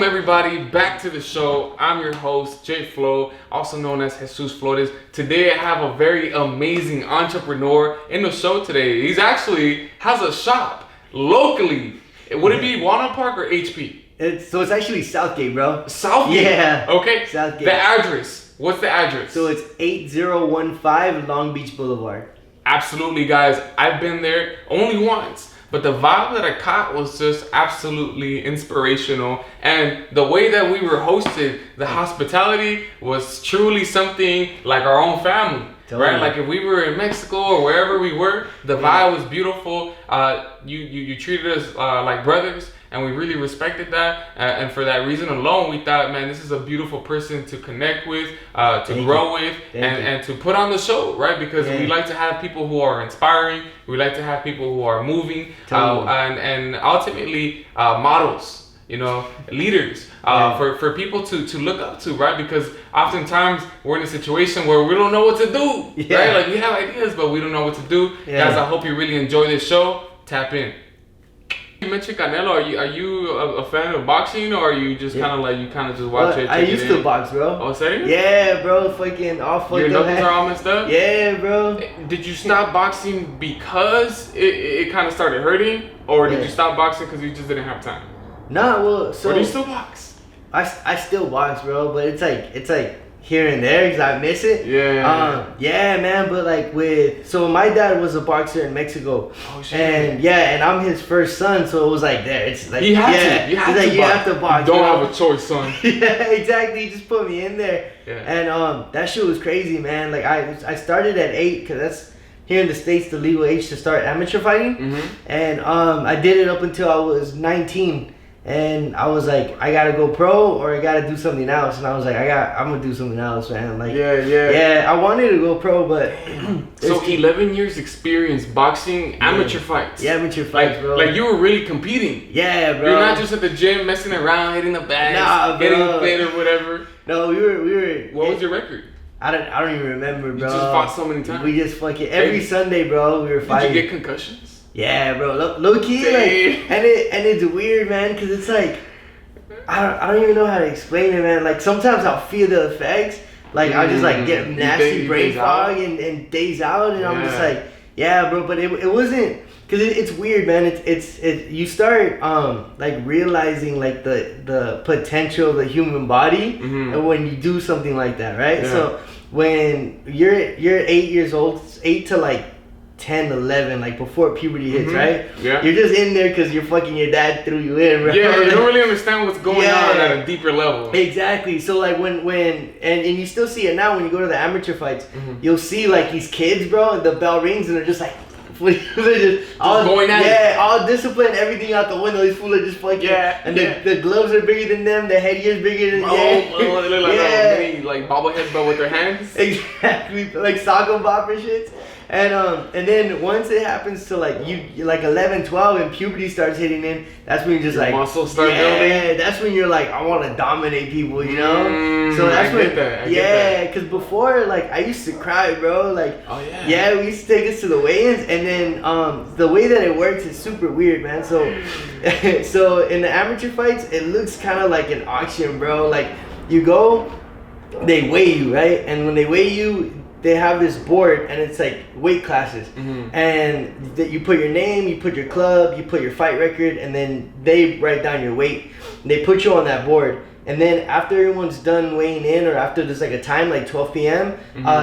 Welcome everybody back to the show. I'm your host, Jay Flo, also known as Jesus Flores. Today I have a very amazing entrepreneur in the show today. He's actually has a shop locally. Would it be Walnut Park or HP? It's actually Southgate, bro. Southgate? Yeah. Okay. Southgate. The address. What's the address? So it's 8015 Long Beach Boulevard. Absolutely, guys. I've been there only once. But the vibe that I caught was just absolutely inspirational. And the way that we were hosted, the hospitality was truly something like our own family. Totally. Right? Like if we were in Mexico or wherever we were, the vibe was beautiful. You treated us like brothers, and we really respected that. And for that reason alone, we thought, man, this is a beautiful person to connect with, to grow with, and to put on the show, right? Because we like to have people who are inspiring. We like to have people who are moving, and ultimately models. You know, leaders, for people to look up to, right? Because oftentimes we're in a situation where we don't know what to do, right? Like we have ideas, but we don't know what to do. Guys, I hope you really enjoy this show. Tap in. You mentioned Canelo. Are you a fan of boxing, or are you just kind of like you kind of just watch it? I used to box, bro. Oh, serious? Yeah, bro. Fucking all fucked up. Your knuckles are all messed up? Yeah, bro. Did you stop boxing because it kind of started hurting, or did you stop boxing because you just didn't have time? Nah, well, so. Or do you still box? I still box, bro, but it's like here and there because I miss it. Yeah, man, but like so my dad was a boxer in Mexico. Oh shit. And I'm his first son, so it was like there. It's like you have to box. You don't have a choice, son. Yeah, exactly. He just put me in there. Yeah. And that shit was crazy, man. Like I started at 8 because that's here in the States the legal age to start amateur fighting. Mm-hmm. And I did it up until I was 19. And I was like, I gotta go pro or I gotta do something else. And I was like, I'm gonna do something else, man. Like, yeah. I wanted to go pro, but so 11 years experience boxing amateur fights. Yeah, amateur fights, bro. Like you were really competing. Yeah, bro. You're not just at the gym messing around, hitting the bags, getting fit or whatever. No, we were. What was your record? I don't even remember, bro. You just fought so many times. We just fucking every Sunday, bro. We were fighting. Did you get concussions? Yeah, bro, low key, like, and it's weird, man, cause it's like, I don't even know how to explain it, man. Like sometimes I'll feel the effects, like I'll just like get nasty brain fog and days out, and I'm just like, yeah, bro. But it wasn't, cause it's weird, man. It's you start like realizing like the potential of the human body, and when you do something like that, right? Yeah. So when you're 8 years old, 8 to like 10, 11, like before puberty hits, right? Yeah. You're just in there because your dad threw you in, bro. Yeah, you don't really understand what's going on at a deeper level. Exactly. So like when and you still see it now when you go to the amateur fights, you'll see like these kids, bro, the bell rings and they're just like, they're just all going at it. Yeah, all discipline, everything out the window. These fools are just fucking. Yeah. And the gloves are bigger than them. The headgear's bigger than them. Oh, they look like mini, like bobbleheads, but with their hands. Exactly, like sock and bopper shits. And then once it happens to like you like 11, 12 and puberty starts hitting in, that's when you just like muscles start building. Yeah, that's when you're like, I want to dominate people, you know. So that's when because before like I used to cry, bro. Like we used to take us to the weigh-ins, and then the way that it works is super weird, man. So so in the amateur fights, it looks kind of like an auction, bro. Like you go, they weigh you, right, and when they weigh you, they have this board and it's like weight classes, and that you put your name, you put your club, you put your fight record, and then they write down your weight. They put you on that board, and then after everyone's done weighing in, or after there's like a time like 12 p.m.,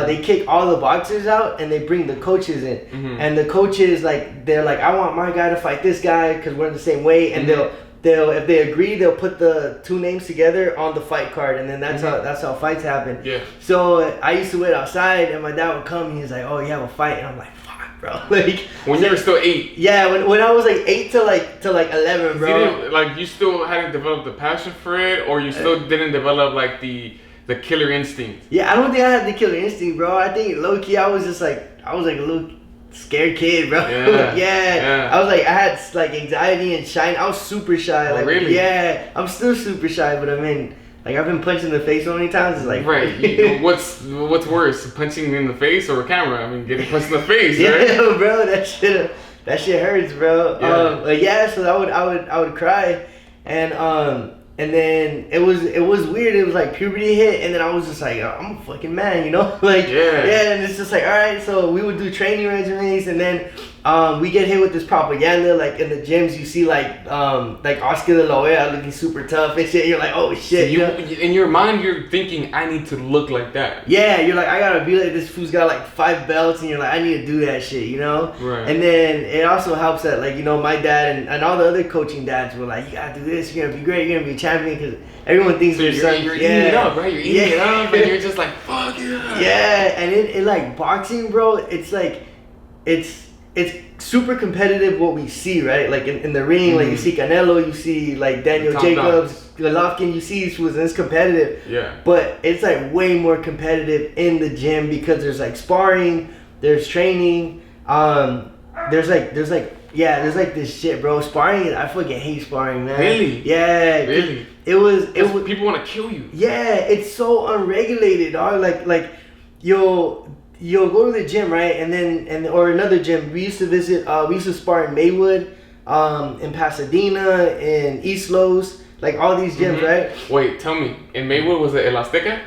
they kick all the boxers out and they bring the coaches in, and the coaches they're like, I want my guy to fight this guy because we're in the same weight, and they'll if they agree, they'll put the two names together on the fight card, and then that's how fights happen. Yeah. So I used to wait outside, and my dad would come, and he was like, "Oh, you have a fight?" And I'm like, "Fuck, bro!" Like when you were still 8. Yeah, when I was like 8 to like 11, bro. You still hadn't developed the passion for it, or you still didn't develop like the killer instinct. Yeah, I don't think I had the killer instinct, bro. I think low key, I was like a little scared kid, bro. Yeah. I was like, I had like anxiety and shy. I was super shy. Like, really? Yeah, I'm still super shy, but I mean, like I've been punched in the face so many times. It's like what's worse, punching in the face or a camera? I mean, getting punched in the face, yeah, right? Bro, that shit hurts, bro. So I would cry, and and then it was weird. It was like puberty hit, and then I was just like, oh, I'm a fucking man, you know? Like, yeah, and it's just like, all right, so we would do training regimens, and then we get hit with this propaganda, like in the gyms, you see like Oscar de la Hoya looking super tough and shit. You're like, oh shit. So in your mind, you're thinking, I need to look like that. Yeah, you're like, I gotta be like this fool's got like 5 belts, and you're like, I need to do that shit, you know? Right. And then it also helps that, like, you know, my dad and all the other coaching dads were like, you gotta do this, you're gonna be great, you're gonna be a champion, because everyone thinks you're eating it up, right? You're eating it up, and you're just like, fuck yeah. Yeah, and it like boxing, bro, it's like, it's super competitive what we see, right? Like in the ring, like you see Canelo, you see like Daniel Jacobs, Golovkin, you see these fools, and it's competitive. Yeah. But it's like way more competitive in the gym because there's like sparring, there's training, there's like this shit, bro. Sparring, I fucking hate sparring, man. Really? Yeah. Really? It was people want to kill you. Yeah, it's so unregulated, dog. Like you'll go to the gym, right? Or another gym. We used to visit, we used to spar in Maywood, in Pasadena, in East Los, like all these gyms, right? Wait, tell me, in Maywood, was it El Azteca?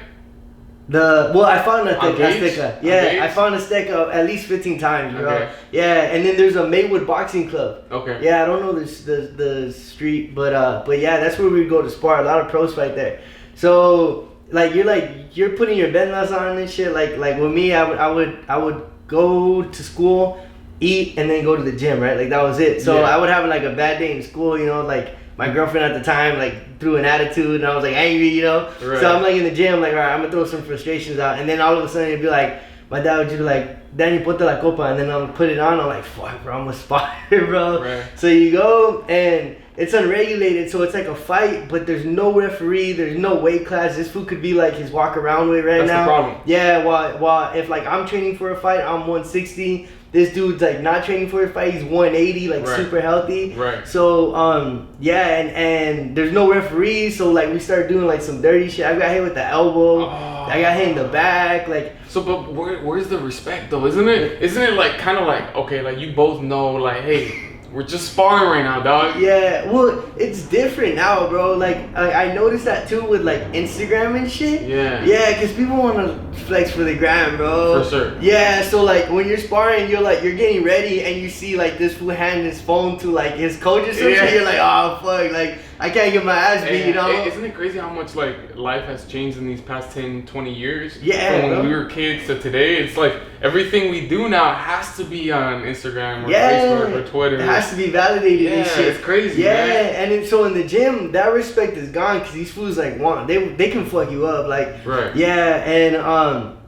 I found Azteca. Yeah, I found Azteca at least 15 times, bro. Okay. Yeah, and then there's a Maywood boxing club. Okay. Yeah, I don't know the street, but yeah, that's where we go to spar. A lot of pros fight there. So you're putting your bendas on and shit. Like with me, I would go to school, eat, and then go to the gym, right? Like that was it. So I would have like a bad day in school, you know, like my girlfriend at the time like threw an attitude, and I was like angry, you know. Right. So I'm like in the gym, like, all right, I'm gonna throw some frustrations out, and then all of a sudden it'd be like, my dad would just be like, Daniel, ponte la copa, and then I'm gonna put it on. I'm like, fuck, bro, I'm gonna spar, bro. Right. So you go and it's unregulated, so it's like a fight, but there's no referee, there's no weight class. This fool could be like his walk around weight right now. That's the problem. Yeah, while if like I'm training for a fight, I'm 160. This dude's like not training for a fight, he's 180, like super healthy. Right. So and there's no referee, so like we start doing like some dirty shit. I got hit with the elbow. I got hit in the back, like. So, but where's the respect though? Isn't it like kind of like, okay, like you both know, like, hey, we're just sparring right now, dog. Yeah, well, it's different now, bro. Like I noticed that too with like Instagram and shit. Yeah. Yeah, because people want to flex for the gram, bro. For sure. Yeah, so like when you're sparring, you're getting ready, and you see like this fool hand his phone to like his coach or something. You're like, oh fuck, like I can't get my ass beat, you know? Isn't it crazy how much like life has changed in these past 10, 20 years? Yeah, From when we were kids to today, it's like everything we do now has to be on Instagram or Facebook or Twitter. It has to be validated and shit. It's crazy, man. And then, so in the gym, that respect is gone because these fools like they can fuck you up, like. Right. Yeah, and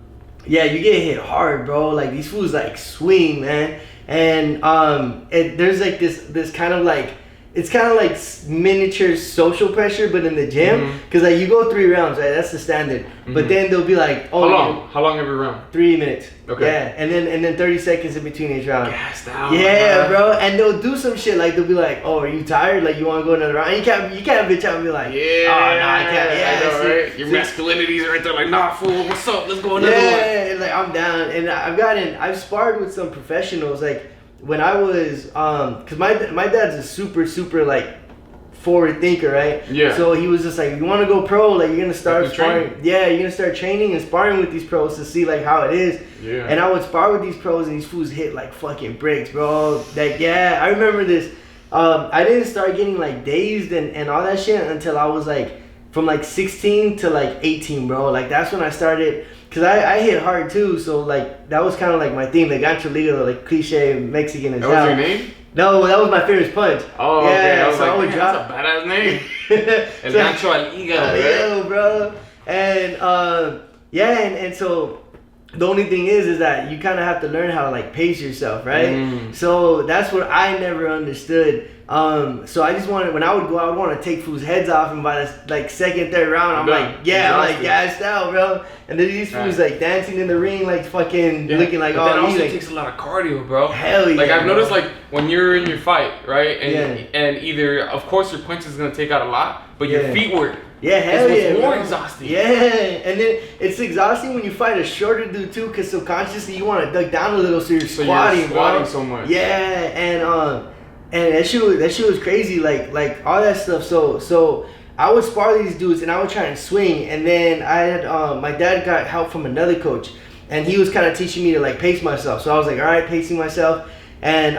yeah, you get hit hard, bro. Like these fools like swing, man. And there's like this kind of like, it's kind of like miniature social pressure, but in the gym, because like you go 3 rounds, right? That's the standard. But then they'll be like, oh, how long every round? 3 minutes. Okay. Yeah, and then 30 seconds in between each round. Gassed out. Yeah, bro. And they'll do some shit like they'll be like, oh, are you tired? Like you want to go another round? And you can't bitch out and be like, yeah, oh no, I can't. Yeah, I know, right? Your masculinity's right there, like, nah, fool, what's up? Let's go another one. Yeah, like I'm down, and I've sparred with some professionals like when I was cause my dad's a super like forward thinker, right? Yeah. So he was just like, you want to go pro? Like you're gonna start sparring. Yeah, you're gonna start training and sparring with these pros to see like how it is. Yeah. And I would spar with these pros, and these fools hit like fucking bricks, bro. Like I remember this. I didn't start getting like dazed and all that shit until I was like from like 16 to like 18, bro. Like that's when I started. Cause I hit hard too, so like that was kind of like my thing, like gancho liga, like cliche Mexican as hell. That was your name? No, that was my famous punch. Oh, okay. Yeah, I was so like, that's a badass name. El gancho liga, right? Bro. And and so the only thing is that you kind of have to learn how to like pace yourself, right? So that's what I never understood. So I just wanted, when I would go, I would want to take fools' heads off, and by the like second, third round, I'm like gassed out, bro. And then these fools like dancing in the ring, like fucking looking like, but that also like, takes a lot of cardio, bro. Hell yeah. Like I've noticed, like when you're in your fight, right, and either of course your punch is gonna take out a lot, but your feet work. Yeah, hell yeah. It's more exhausting. Yeah, and then it's exhausting when you fight a shorter dude too, because subconsciously you want to duck down a little, so you're squatting, bro. So much. Yeah, and that shit was crazy, like all that stuff. So I would spar these dudes and I would try and swing, and then I had my dad got help from another coach, and he was kind of teaching me to like pace myself. So I was like, all right, pacing myself, and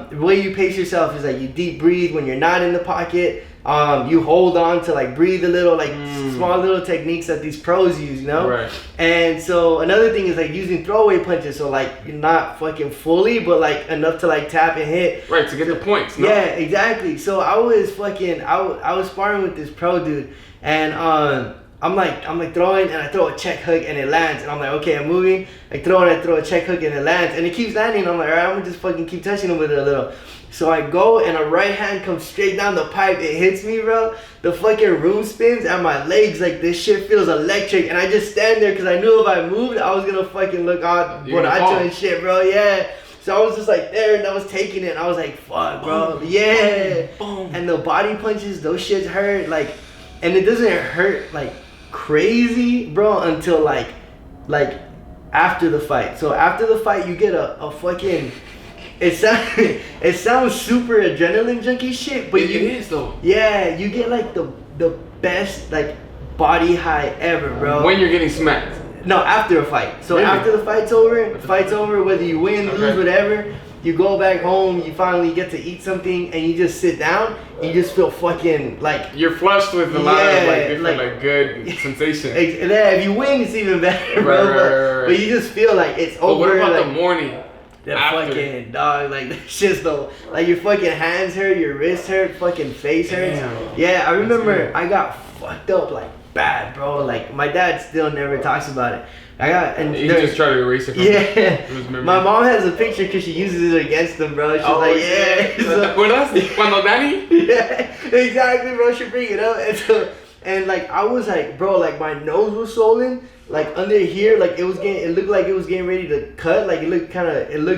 the way you pace yourself is like you deep breathe when you're not in the pocket. You hold on to like breathe a little, like small little techniques that these pros use, you know? Right. And so another thing is like using throwaway punches, so like you're not fucking fully, but like enough to like tap and hit. Right, to get the points. No? Yeah, exactly. So I was fucking, I was sparring with this pro dude, and I'm like throwing, and I throw a check hook and it lands, and I'm like, okay, I'm moving. I throw a check hook and it lands, and it keeps landing. I'm like, all right, I'm gonna just fucking keep touching him with it a little. So I go, and a right hand comes straight down the pipe. It hits me, bro. The fucking room spins, and my legs, like, this shit feels electric. And I just stand there, because I knew if I moved, I was gonna fucking look on Bonacho and shit, bro. Yeah. So I was just like there, and I was taking it, and I was like, fuck, bro. Yeah. Boom. And the body punches, those shits hurt, like, and it doesn't hurt, like, crazy, bro, until, like, after the fight. So after the fight, you get a fucking... It sounds super adrenaline junkie shit, but it is though. Yeah, you get like the best like body high ever, bro. When you're getting smacked. No, after a fight. So really? After the fight's over, whether you win, lose, whatever, you go back home, you finally get to eat something, and you just sit down, and you just feel fucking like you're flushed with a lot of like different like good sensation. Yeah, if you win, it's even better, bro. Right. But you just feel like it's over. But what about like, the morning? That fucking dog, like that shit's though, like your fucking hands hurt, your wrist hurt, fucking face hurts. Damn. Yeah, I remember I got fucked up like bad, bro. Like my dad still never talks about it. He just tried to erase it. Yeah, my mom has a picture because she uses it against him, bro. She's like, yeah. ¿Te cuando Danny? Yeah, exactly, bro. She bring it up, and like I was like, bro, like my nose was swollen. Like under here, like it looked like it was getting ready to cut. Like it looked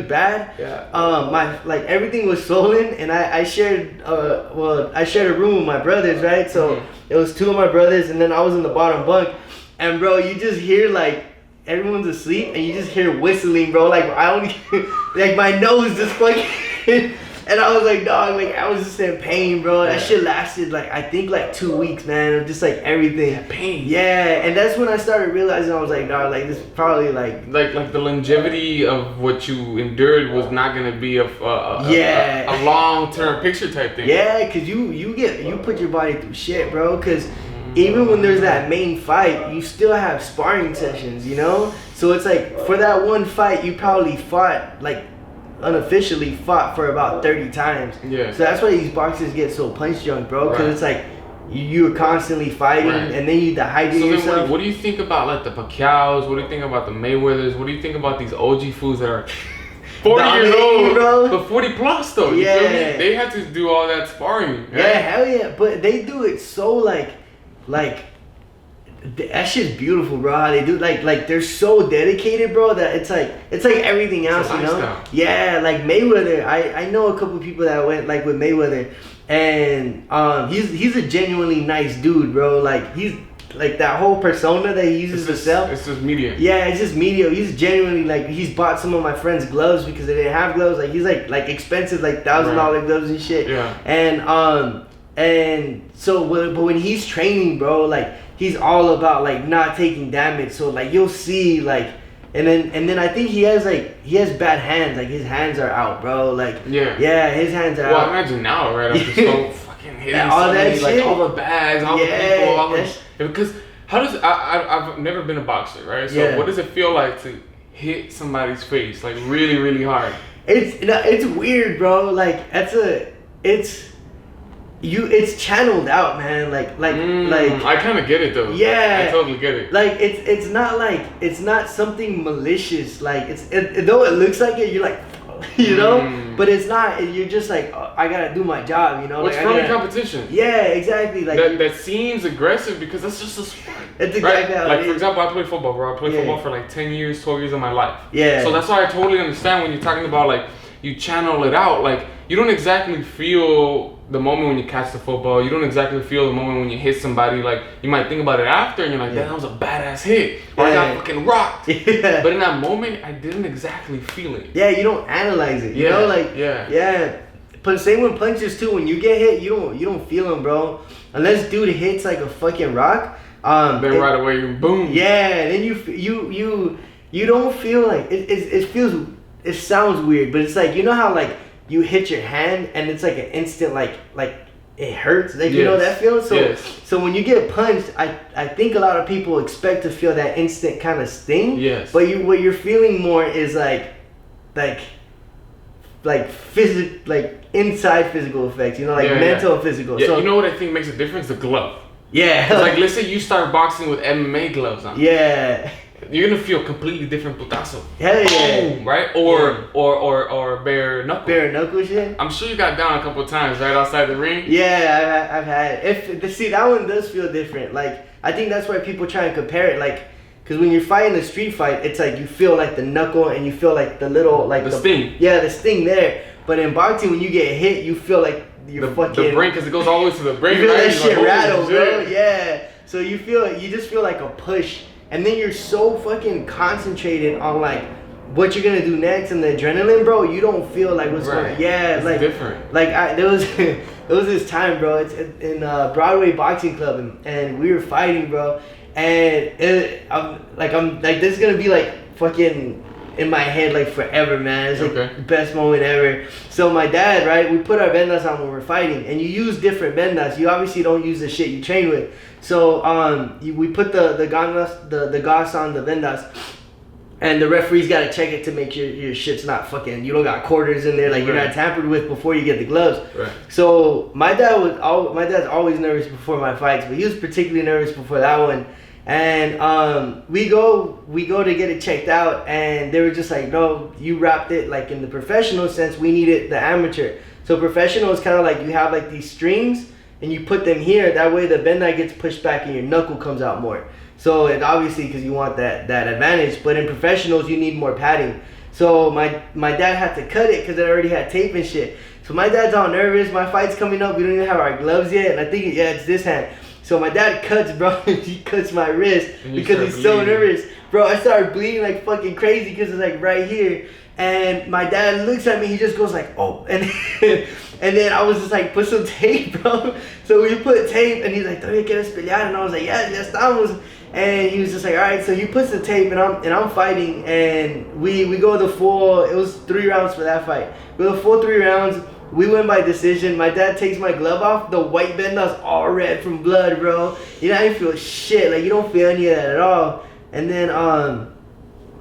bad. Yeah. My like everything was swollen, and I shared a room with my brothers, right? So it was two of my brothers, and then I was in the bottom bunk, and bro, you just hear like everyone's asleep, and you just hear whistling, bro. Like I only like my nose just fucking. And I was like, dog, like I was just in pain, bro. That shit lasted like I think like 2 weeks, man. It was just like everything. That pain. Yeah, and that's when I started realizing I was like, dog, like this is probably like the longevity of what you endured was not gonna be a long term picture type thing. Yeah, cause you put your body through shit, bro. Cause even when there's that main fight, you still have sparring sessions, you know. So it's like for that one fight, you probably fought like. Unofficially fought for about 30 times. Yeah. So that's why these boxers get so punch drunk, bro. Because it's like you're constantly fighting, and then you dehydrate yourself. What do you think about like the Pacquiaos? What do you think about the Mayweathers? What do you think about these OG fools that are 40 years old, bro? But 40 plus though. You feel me? They had to do all that sparring. Right? Yeah, hell yeah. But they do it so like. That shit's beautiful, bro. How they do like they're so dedicated, bro. That it's like everything else, you know. Yeah, like Mayweather. I know a couple people that went like with Mayweather, and he's a genuinely nice dude, bro. Like he's like that whole persona that he uses to sell. It's just media. Yeah, it's just media. He's genuinely like he's bought some of my friends' gloves because they didn't have gloves. Like he's like expensive like $1,000 gloves and shit. Yeah. And so but when he's training, bro, like. He's all about like not taking damage, so like you'll see like, and then I think he has bad hands, like his hands are out, bro. Like his hands are out. Well, imagine now, right? I'm just so fucking hitting all that shit, like all the bags, all the people, because how does I've never been a boxer, right? So what does it feel like to hit somebody's face like really really hard? It's weird, bro. Like it's channeled out, man. Like I kind of get it though. Yeah, I totally get it. Like it's not something malicious. Like though it looks like it, you're like, you know, but it's not. You're just like, oh, I gotta do my job, you know. What's friendly competition? Yeah, exactly. Like that seems aggressive because that's just a sport. It's exactly how like for example, I played football, bro. I played football for like 10 years, 12 years of my life. Yeah. So that's why I totally understand when you're talking about like you channel it out. Like you don't exactly feel the moment when you catch the football. You don't exactly feel the moment when you hit somebody. Like you might think about it after, and you're like, "That was a badass hit," or "I got fucking rocked." Yeah. But in that moment, I didn't exactly feel it. Yeah, you don't analyze it. You know, like same with punches too. When you get hit, you don't feel them, bro. Unless dude hits like a fucking rock. Then right away, boom. Yeah, then you don't feel like it feels. It sounds weird, but it's like, you know how like you hit your hand and it's like an instant like it hurts, like, you know that feeling. So when you get punched, I think a lot of people expect to feel that instant kind of sting. Yes. But what you're feeling more is like inside physical effects, you know, like mental and physical. Yeah, so, you know what I think makes a difference? The glove. Yeah. It's like, let's say you start boxing with MMA gloves on. Yeah. You're gonna feel completely different putazo. Hell yeah. Right? Or bare knuckle. Bare knuckle shit? I'm sure you got down a couple of times right outside the ring. Yeah, I've had. See, that one does feel different. Like, I think that's why people try and compare it. Like, because when you're fighting a street fight, it's like you feel like the knuckle and you feel like the little, like the sting. Yeah, the sting there. But in boxing, when you get hit, you feel like you're fucking. The brain, because it goes all the way to the brain. You feel right? that shit like, rattle, bro. Yeah. So you just feel like a push. And then you're so fucking concentrated on like what you're gonna do next and the adrenaline, bro. You don't feel like what's going on. Yeah, it's like different. Like there was this time, bro. It's in Broadway Boxing Club, and we were fighting, bro. And I'm like this is gonna be like fucking in my head like forever, man. It's like the best moment ever. So my dad, right? We put our vendas on when we're fighting, and you use different vendas. You obviously don't use the shit you train with. So we put the gauze on the vendas, and the referee's got to check it to make sure your shit's not fucking, you don't got quarters in there, like you're not tampered with before you get the gloves. Right. So my dad's always nervous before my fights, but he was particularly nervous before that one. And we go to get it checked out, and they were just like, no, you wrapped it. Like in the professional sense, we needed the amateur. So professional is kind of like you have like these strings and you put them here, that way the bendai gets pushed back and your knuckle comes out more. So it obviously, because you want that advantage, but in professionals you need more padding. So my dad had to cut it because it already had tape and shit. So my dad's all nervous, my fight's coming up, we don't even have our gloves yet, and I think it's this hand. So my dad cuts, bro. He cuts my wrist because he's so nervous. Bro, I started bleeding like fucking crazy because it's like right here. And my dad looks at me, he just goes like, oh. And then I was just like, put some tape, bro. So we put tape, and he's like, ¿Todavía quieres pelear? And I was like, yeah, ya estamos. And he was just like, all right. So he puts the tape, and I'm fighting, and we go the full, it was 3 rounds for that fight. We go the full 3 rounds. We win by decision. My dad takes my glove off. The white benda's all red from blood, bro. You know, I didn't feel shit. Like, you don't feel any of that at all. And then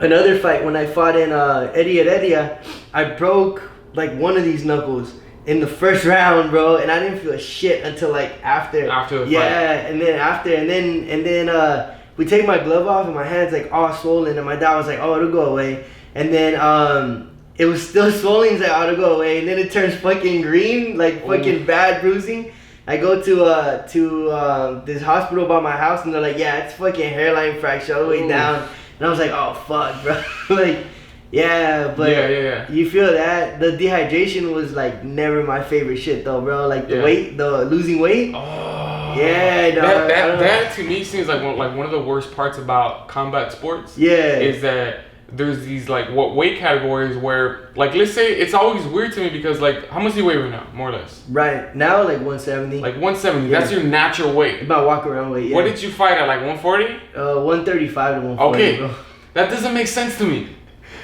another fight, when I fought in Heredia, I broke like one of these knuckles in the first round, bro. And I didn't feel shit until like after. After the fight. Yeah, and then after, and then we take my glove off, and my hand's like all swollen. And my dad was like, oh, it'll go away. And then it was still swollen. He's like, oh, it'll go away. And then it turns fucking green, like fucking bad bruising. I go to this hospital by my house, and they're like, yeah, it's fucking hairline fracture all the way down. And I was like, oh, fuck, bro. Like, yeah, but yeah. You feel that? The dehydration was like never my favorite shit though, bro. Like the weight, the losing weight. Oh. Yeah, no, that to me seems like one of the worst parts about combat sports. Yeah. Is that there's these like weight categories where, like, let's say, it's always weird to me because, like, how much do you weigh right now, more or less? Right now, like 170. Like 170. Yeah. That's your natural weight. About walk around weight. Yeah. What did you fight at? Like 140? 135 to 140. Okay, bro. That doesn't make sense to me.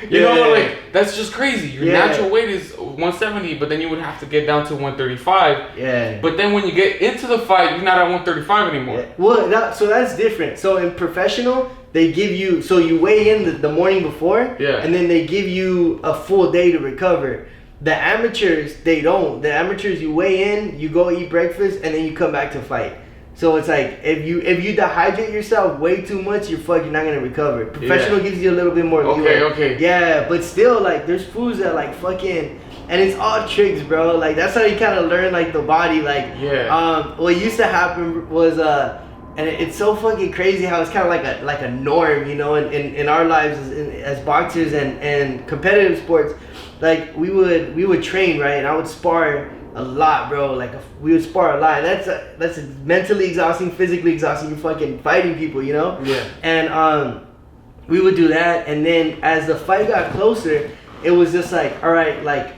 You know, like, that's just crazy. Your natural weight is 170, but then you would have to get down to 135. Yeah. But then when you get into the fight, you're not at 135 anymore. Yeah. Well, so that's different. So in professional, they give you, so you weigh in the morning before, and then they give you a full day to recover. The amateurs, they don't. The amateurs, you weigh in, you go eat breakfast, and then you come back to fight. So it's like, if you dehydrate yourself way too much, you're not gonna recover. Professional gives you a little bit more leeway. Okay. Yeah, but still, like, there's foods that like fucking, and it's all tricks, bro. Like, that's how you kind of learn like the body. Like, what used to happen was and it's so fucking crazy how it's kind of like a norm, you know, in our lives as boxers and competitive sports. Like, we would train, right, and I would spar a lot, bro. Like, we would spar a lot. And that's mentally exhausting, physically exhausting. You're fucking fighting people, you know. Yeah. And we would do that, and then as the fight got closer, it was just like, all right, like,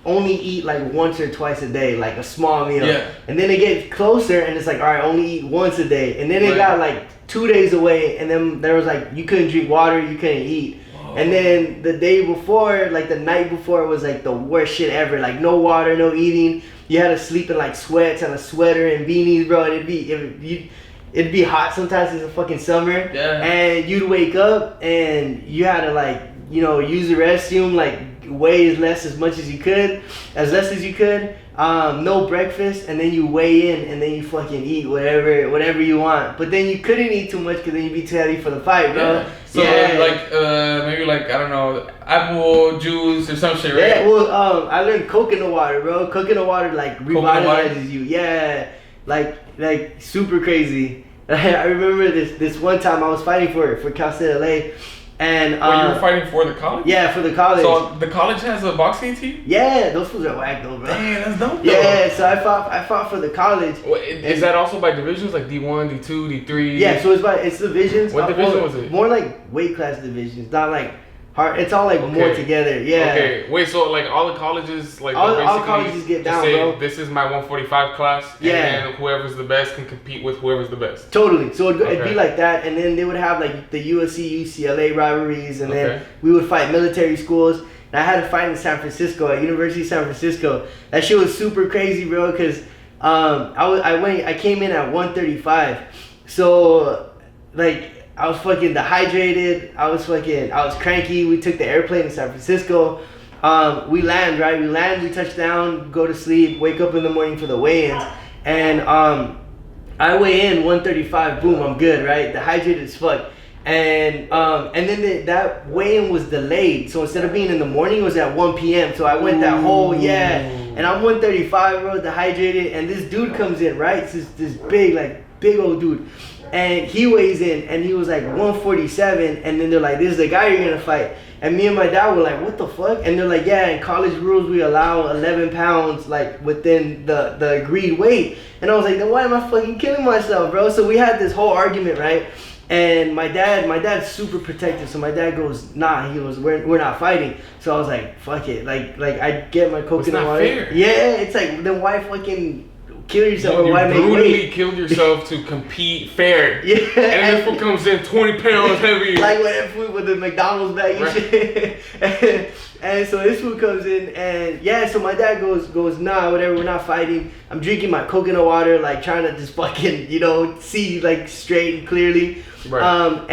only eat like once or twice a day, like a small meal. Yeah. And then it gets closer and it's like, all right, only eat once a day. And then it got like 2 days away, and then there was like, you couldn't drink water, you couldn't eat. And then the day before, like the night before, was like the worst shit ever. Like no water, no eating. You had to sleep in like sweats and a sweater and beanies, bro. And it'd be hot sometimes. It's a fucking summer. Yeah. And you'd wake up and you had to like, you know, use the restroom, like weigh as much as you could. No breakfast, and then you weigh in, and then you fucking eat whatever you want. But then you couldn't eat too much because then you'd be too heavy for the fight, bro. Yeah. So like maybe like, I don't know, apple juice or some shit, right? Yeah. Well, I learned coconut water, bro. Coconut water like revitalizes you. Yeah. Like super crazy. I remember this one time I was fighting for Cal State LA. And you were fighting for the college? Yeah, for the college. So the college has a boxing team? Yeah, those fools are whack though, bro. Damn, that's dope though. Yeah, so I fought for the college. Is that also by divisions, like D1, D2, D3? Yeah, so it's divisions. What division was it? More like weight class divisions, not like hard. It's all like more together. Yeah. Okay. Wait. So like all the colleges, like all colleges get down, say, bro. This is my 145 class. Yeah. And whoever's the best can compete with whoever's the best. Totally. So it'd be like that, and then they would have like the USC UCLA rivalries, and then we would fight military schools. And I had a fight in San Francisco at University of San Francisco. That shit was super crazy, bro. Cause I came in at 135, so like. I was fucking dehydrated. I was cranky. We took the airplane to San Francisco. We land, right? We touch down, go to sleep, wake up in the morning for the weigh-ins. And I weigh in 135, boom, I'm good, right? Dehydrated as fuck. And then that weigh-in was delayed. So instead of being in the morning, it was at 1 p.m. So I went that whole, and I'm 135, bro, dehydrated. And this dude comes in, right? It's this big old dude. And he weighs in, and he was like 147, and then they're like, this is the guy you're gonna fight. And me and my dad were like, what the fuck? And they're like, yeah, in college rules, we allow 11 pounds, like, within the agreed weight. And I was like, then why am I fucking killing myself, bro? So we had this whole argument, right? And my dad's super protective, so my dad goes, nah, he goes, we're not fighting. So I was like, fuck it. Like I get my coconut water. Fair. Yeah, it's like, then why fucking kill yourself? You why brutally killed yourself to compete fair. Yeah. And this one comes in 20 pounds heavier. Like with the McDonald's bag and shit. And so this food comes in, and so my dad goes, nah, whatever, we're not fighting. I'm drinking my coconut water, like trying to just fucking, see like straight and clearly. Right.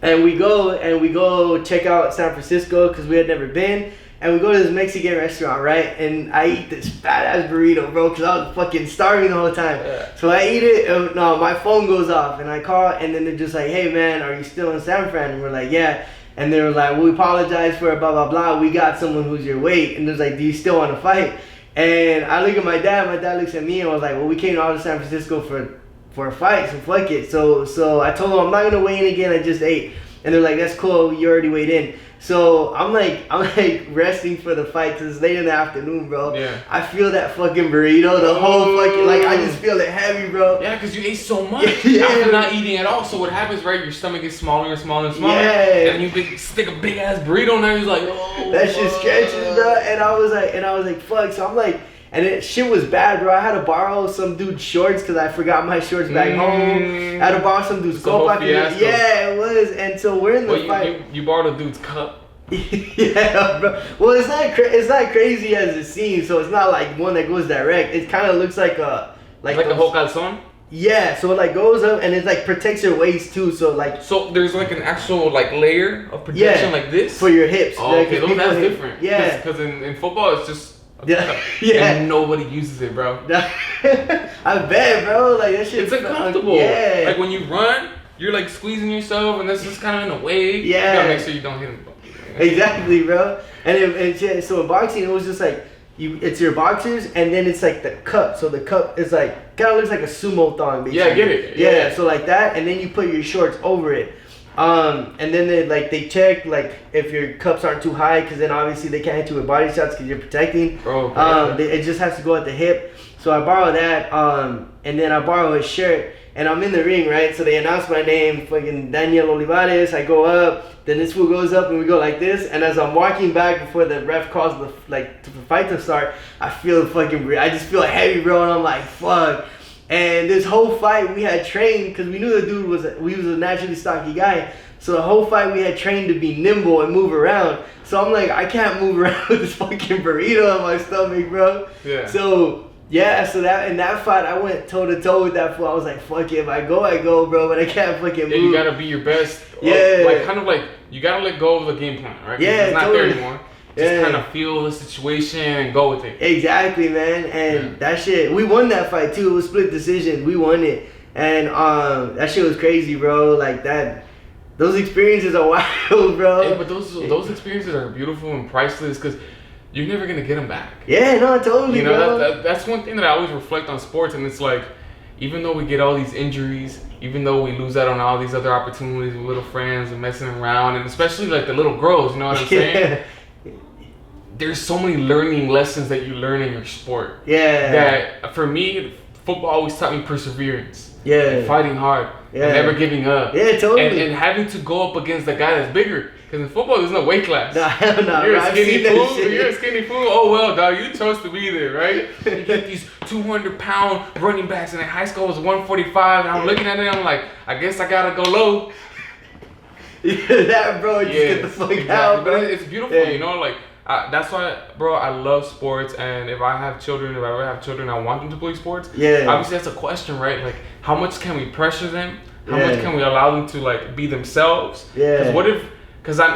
And we go check out San Francisco because we had never been. And we go to this Mexican restaurant, right? And I eat this fat ass burrito, bro, because I was fucking starving the whole time. Yeah. So I eat it, and my phone goes off, and I call, and then they're just like, hey man, are you still in San Fran? And we're like, yeah. And they were like, well, we apologize for blah blah blah. We got someone who's your weight. And they're like, do you still want to fight? And I look at my dad looks at me, and I was like, well, we came all to San Francisco for a fight, so fuck it. So I told them I'm not gonna weigh in again. I just ate. And they're like, that's cool, you already weighed in. So I'm like resting for the fight because it's late in the afternoon, bro. Yeah. I feel that fucking burrito, the whole fucking, like, I just feel it heavy, bro. Yeah, because you ate so much after not eating at all. So what happens, right? Your stomach gets smaller and smaller and smaller. Yeah. And you stick a big ass burrito in there. You're like, oh. That shit stretches, bro. And I was like, fuck. So I'm like, and shit was bad, bro. I had to borrow some dude's shorts because I forgot my shorts back home. I had to borrow some dude's coat. Yeah, it was. And so we're in the fight. You borrowed a dude's cup? Yeah, bro. Well, it's not crazy as it seems. So it's not like one that goes direct. It kind of looks like a whole calzone. Yeah, so it like goes up and it like protects your waist too. So there's like an actual like layer of protection like this for your hips. Oh, okay, that's different. Yeah, because in football it's just. Yeah. And nobody uses it, bro. I bet, bro. Like that shit. It's uncomfortable. Yeah. Like when you run, you're like squeezing yourself, and that's just kind of in a way. Yeah. You gotta make sure you don't hit him. Exactly, bro. And so in boxing, it was just like it's your boxers, and then it's like the cup. So the cup is like kind of looks like a sumo thong. Basically. Yeah, I get it. Yeah. So like that, and then you put your shorts over it. And then they check like if your cups aren't too high, because then obviously they can't hit you with body shots because you're protecting. It just has to go at the hip. So I borrow that, and then I borrow his shirt, and I'm in the ring, right? So they announce my name, fucking Daniel Olivares. I go up, then this fool goes up, and we go like this. And as I'm walking back before the ref calls the fight to start, I just feel heavy, bro, and I'm like, fuck. And this whole fight we had trained, because we knew the dude was a naturally stocky guy. So the whole fight we had trained to be nimble and move around. So I'm like, I can't move around with this fucking burrito on my stomach, bro. Yeah. So that in that fight I went toe to toe with that fool. I was like, fuck it, if I go, bro, but I can't fucking move. Yeah, you gotta be your best. Yeah. Like you gotta let go of the game plan, right? Yeah, it's not totally. there anymore. Just kind of feel the situation and go with it. Exactly, man. And that shit, we won that fight too. It was split decision. We won it. And that shit was crazy, bro. Like that. Those experiences are wild, bro. Yeah, but those experiences are beautiful and priceless because you're never gonna get them back. Yeah, no, totally, bro. That's one thing that I always reflect on sports, and it's like, even though we get all these injuries, even though we lose out on all these other opportunities with little friends and messing around, and especially like the little girls, you know what I'm saying? There's so many learning lessons that you learn in your sport. Yeah. That for me, football always taught me perseverance. Yeah. And fighting hard. Yeah. And never giving up. Yeah, totally. And having to go up against the guy that's bigger. Because in football, there's no weight class. No, hell no. You're a skinny fool. You're a skinny fool. Oh, well, dog, you chose to be there, right? You get these 200-pound running backs, and in high school it was 145, and I'm looking at it, and I'm like, I guess I got to go low. That, bro, just get the fuck out, bro. But it's beautiful, you know, like, that's why, bro, I love sports, and if I ever have children, I want them to play sports. Yeah. Obviously, that's a question, right? Like, how much can we pressure them? How much can we allow them to, like, be themselves? Yeah. Because what if,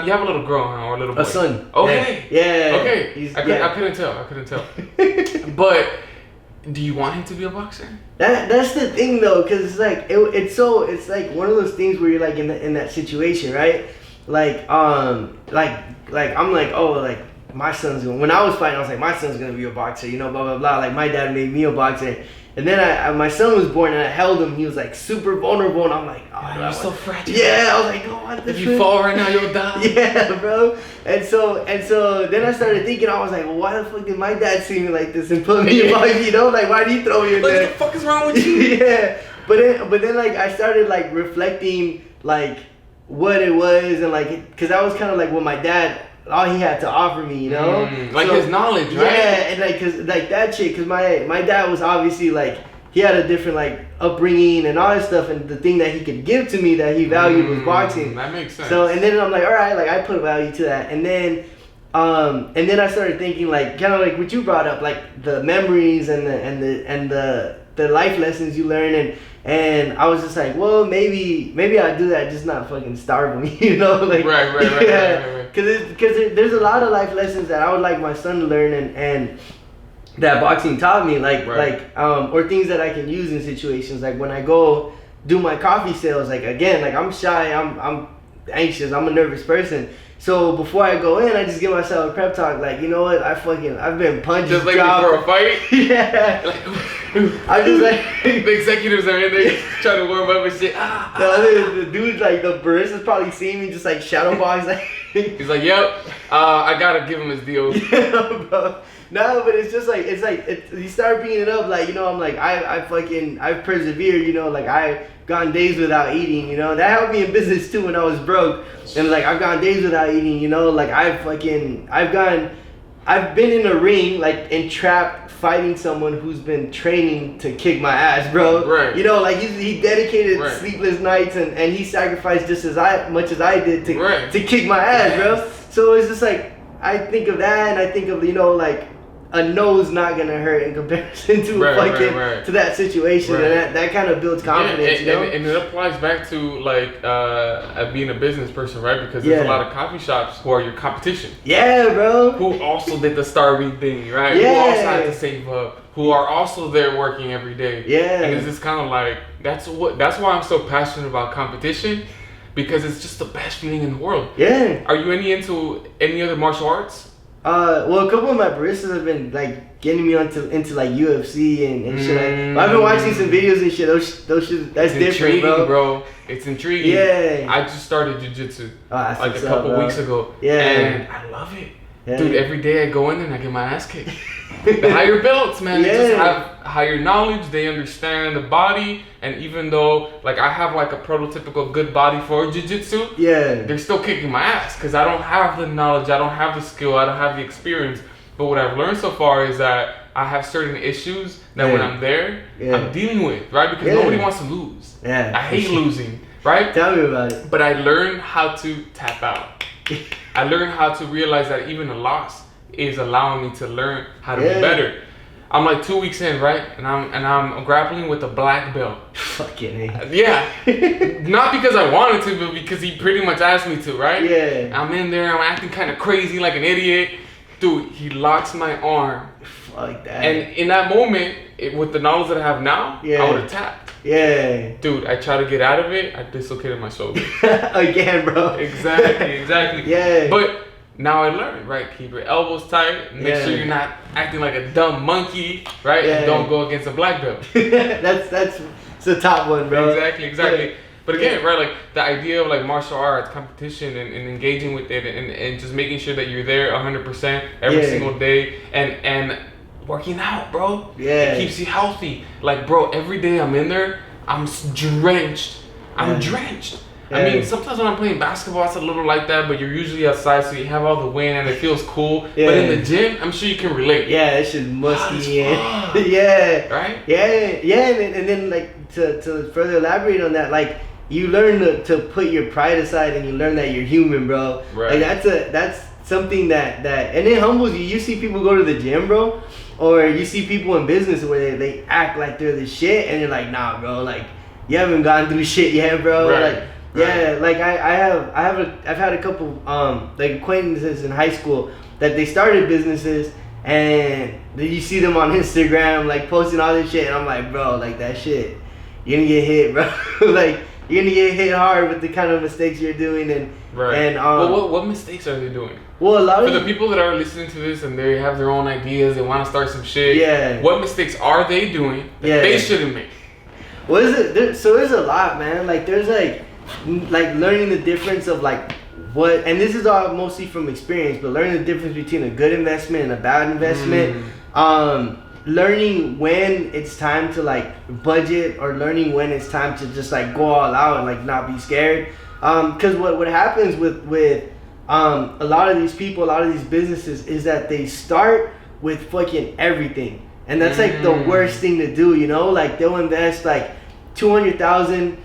you have a little girl or a little boy? A son. Okay. Yeah. Okay. I couldn't tell. But do you want him to be a boxer? That's the thing, though, because it's like, it's like one of those things where you're, like, in that situation, right? Like, I'm like, oh, like, my son's gonna, when I was fighting, I was like, my son's gonna be a boxer, you know, blah, blah, blah. Like, my dad made me a boxer. And then my son was born, and I held him. He was, like, super vulnerable, and I'm like, oh, you're so fragile. Yeah, I was like, oh, what the If you fall right now, you'll die. Yeah, bro. And so then I started thinking, I was like, well, why the fuck did my dad see me like this and put me in boxing, you know? Like, why did he throw me in there? What the fuck is wrong with you? Yeah. But then, like, I started, like, reflecting, like, what it was, and, like, because that was kind of, like, what my dad, all he had to offer me, you know? Like, so, his knowledge, right? Yeah, and, like, cause, like, that shit, because my dad was obviously, like, he had a different, like, upbringing and all that stuff, and the thing that he could give to me that he valued was boxing. That makes sense. So, and then I'm like, all right, like, I put value to that. And then I started thinking, like, kind of like what you brought up, like, the memories and the life lessons you learn, and I was just like, well, maybe I'll do that, just not fucking starve them, you know? Like, right. Because there's a lot of life lessons that I would like my son to learn, and that boxing taught me, like, or things that I can use in situations, like when I go do my coffee sales, like, again, like, I'm shy, I'm anxious, I'm a nervous person. So before I go in, I just give myself a prep talk, like, you know what, I've been punched. Just like before a fight? Yeah. I'm just like, the executives are in there trying to warm up and shit. The dude, like, the baristas probably see me just, like, shadow box, like. He's like, yep, I gotta give him his deal. Yeah, bro. No, but it's just like, you start bringing it up, like, you know, I'm like, I've persevered, you know, like, I've gone days without eating, you know, that helped me in business too when I was broke, and, like, I've gone days without eating, you know, like, I've been in a ring, like, entrapped, fighting someone who's been training to kick my ass, bro. Right. You know, like, he dedicated sleepless nights, and he sacrificed just much as I did to kick my ass, bro. So it's just like, I think of that, and I think of, you know, like, a no's not gonna hurt in comparison to to that situation, and that kind of builds confidence, you know. And it applies back to, like, being a business person, right? Because there's a lot of coffee shops who are your competition. Yeah, bro. Who also did the starving thing, right? Yeah. Who also had to save up. Who are also there working every day. Yeah. And it's just kind of like, that's why I'm so passionate about competition, because it's just the best feeling in the world. Yeah. Are you into any other martial arts? Well, a couple of my baristas have been like getting me into like UFC and shit. Like, I've been watching some videos and shit. Those shit, that's it's different, bro. It's intriguing. Yeah. I just started jiu-jitsu like a couple weeks ago. Yeah. And I love it. Yeah. Dude, every day I go in there and I get my ass kicked. The higher belts, man, they just have higher knowledge. They understand the body, and even though like I have like a prototypical good body for jiu-jitsu, they're still kicking my ass because I don't have the knowledge, I don't have the skill, I don't have the experience. But what I've learned so far is that I have certain issues that when I'm there, I'm dealing with, right? Because nobody wants to lose. I hate losing, right? Tell me about it. But I learned how to tap out. I learned how to realize that even a loss is allowing me to learn how to be better. I'm like 2 weeks in, right? And I'm grappling with a black belt. Fucking A. Yeah. Not because I wanted to, but because he pretty much asked me to, right? Yeah. I'm in there, I'm acting kind of crazy like an idiot. Dude, he locks my arm. Fuck that. And in that moment, with the knowledge that I have now, I would have tapped. Yeah. Dude, I tried to get out of it, I dislocated my shoulder. Again, bro. Exactly. Yeah. But now I learned, right? Keep your elbows tight. Make sure you're not acting like a dumb monkey, right? And don't go against a black belt. that's the top one, bro. Exactly. But again, right, like the idea of like martial arts, competition and engaging with it and just making sure that you're there 100% every single day and working out, bro. It keeps you healthy. Like, bro, every day I'm in there, I'm drenched. Drenched. I mean, sometimes when I'm playing basketball, it's a little like that, but you're usually outside, so you have all the wind and it feels cool. But in the gym, I'm sure you can relate. Yeah, it's just musky. Right? And then like to further elaborate on that, like you learn to put your pride aside and you learn that you're human, bro. Right. Like that's something that and it humbles you. You see people go to the gym, bro, or you see people in business where they act like they're the shit, and you're like, nah, bro, like you haven't gone through shit yet, bro. Right. Like. Yeah, like I've had a couple like acquaintances in high school that they started businesses and then you see them on Instagram like posting all this shit and I'm like, bro, like that shit, you're gonna get hit, bro. Like you're gonna get hit hard with the kind of mistakes you're doing and well, what mistakes are they doing? Well, a lot for the people that are listening to this and they have their own ideas, they want to start some shit. Yeah. What mistakes are they doing that they shouldn't make? What is it? So there's a lot, man. Like there's like learning the difference of like what, and this is all mostly from experience, but learning the difference between a good investment and a bad investment. Learning when it's time to like budget or learning when it's time to just like go all out and like not be scared. Because what happens with a lot of these people, a lot of these businesses is that they start with fucking everything, and that's like the worst thing to do. You know, like they'll invest like $200,000.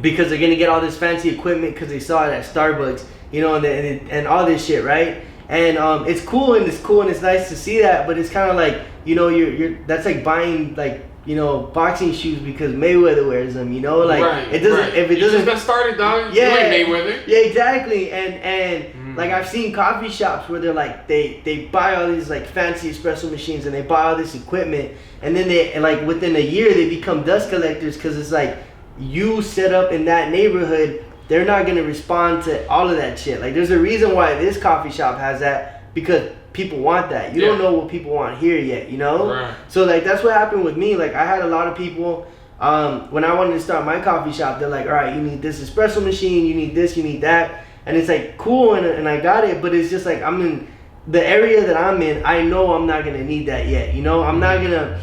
Because they're gonna get all this fancy equipment because they saw it at Starbucks, you know, and all this shit, right? And it's cool and it's nice to see that, but it's kind of like, you know, you're that's like buying like, you know, boxing shoes because Mayweather wears them, you know, like it doesn't if it doesn't. You just got started, dog. Yeah, you ain't Mayweather. Yeah, exactly. And like I've seen coffee shops where they're like they buy all these like fancy espresso machines and they buy all this equipment, and then they like within a year they become dust collectors because it's like. You set up in that neighborhood, they're not gonna respond to all of that shit. Like there's a reason why this coffee shop has that because people want that. You don't know what people want here yet, you know? Right. So like that's what happened with me. Like I had a lot of people when I wanted to start my coffee shop, they're like, all right, you need this espresso machine, you need this, you need that. And it's like cool and I got it, but it's just like I'm in the area that I'm in, I know I'm not gonna need that yet. You know, I'm not gonna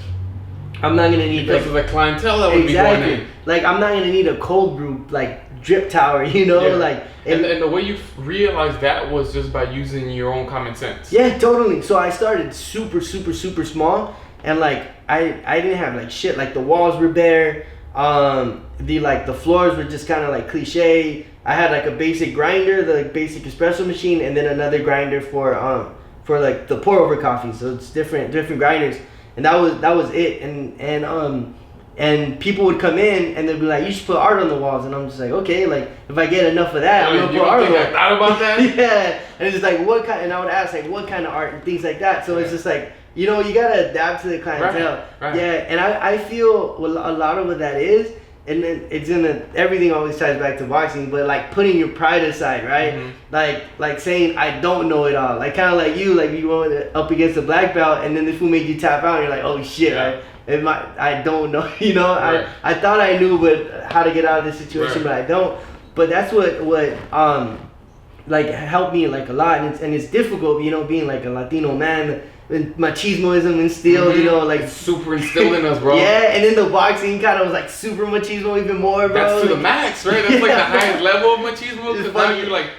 need because like, of the clientele that would be going in. Like I'm not gonna need a cold brew like drip tower, you know, like and the way you realized that was just by using your own common sense. Yeah, totally. So I started super small, and like I didn't have like shit. Like the walls were bare, the floors were just kind of like cliche. I had like a basic grinder, the like, basic espresso machine, and then another grinder for like the pour over coffee. So it's different grinders. And that was it, and people would come in and they'd be like, you should put art on the walls, and I'm just like, okay, like if I get enough of that, I'm gonna put art on the walls. I thought about that. Yeah, and it's just like what kind, and I would ask like what kind of art and things like that. So it's just like, you know, you gotta adapt to the clientele. Right. Yeah, and I feel a lot of what that is and then it's everything always ties back to boxing, but like putting your pride aside, right? Mm-hmm. Like saying I don't know it all, like kind of like you went up against a black belt, and then the fool made you tap out, and you're like, oh shit, yeah. I don't know, you know, right. I thought I knew, but how to get out of this situation, right. But I don't. But that's what like helped me like a lot, and it's difficult, you know, being like a Latino man. Machismoism instilled, mm-hmm. you know, like it's super instilled in us, bro. Yeah, and then the boxing kind of was like super machismo even more, bro. That's to like, the max, right? That's like the highest level of machismo, because now you like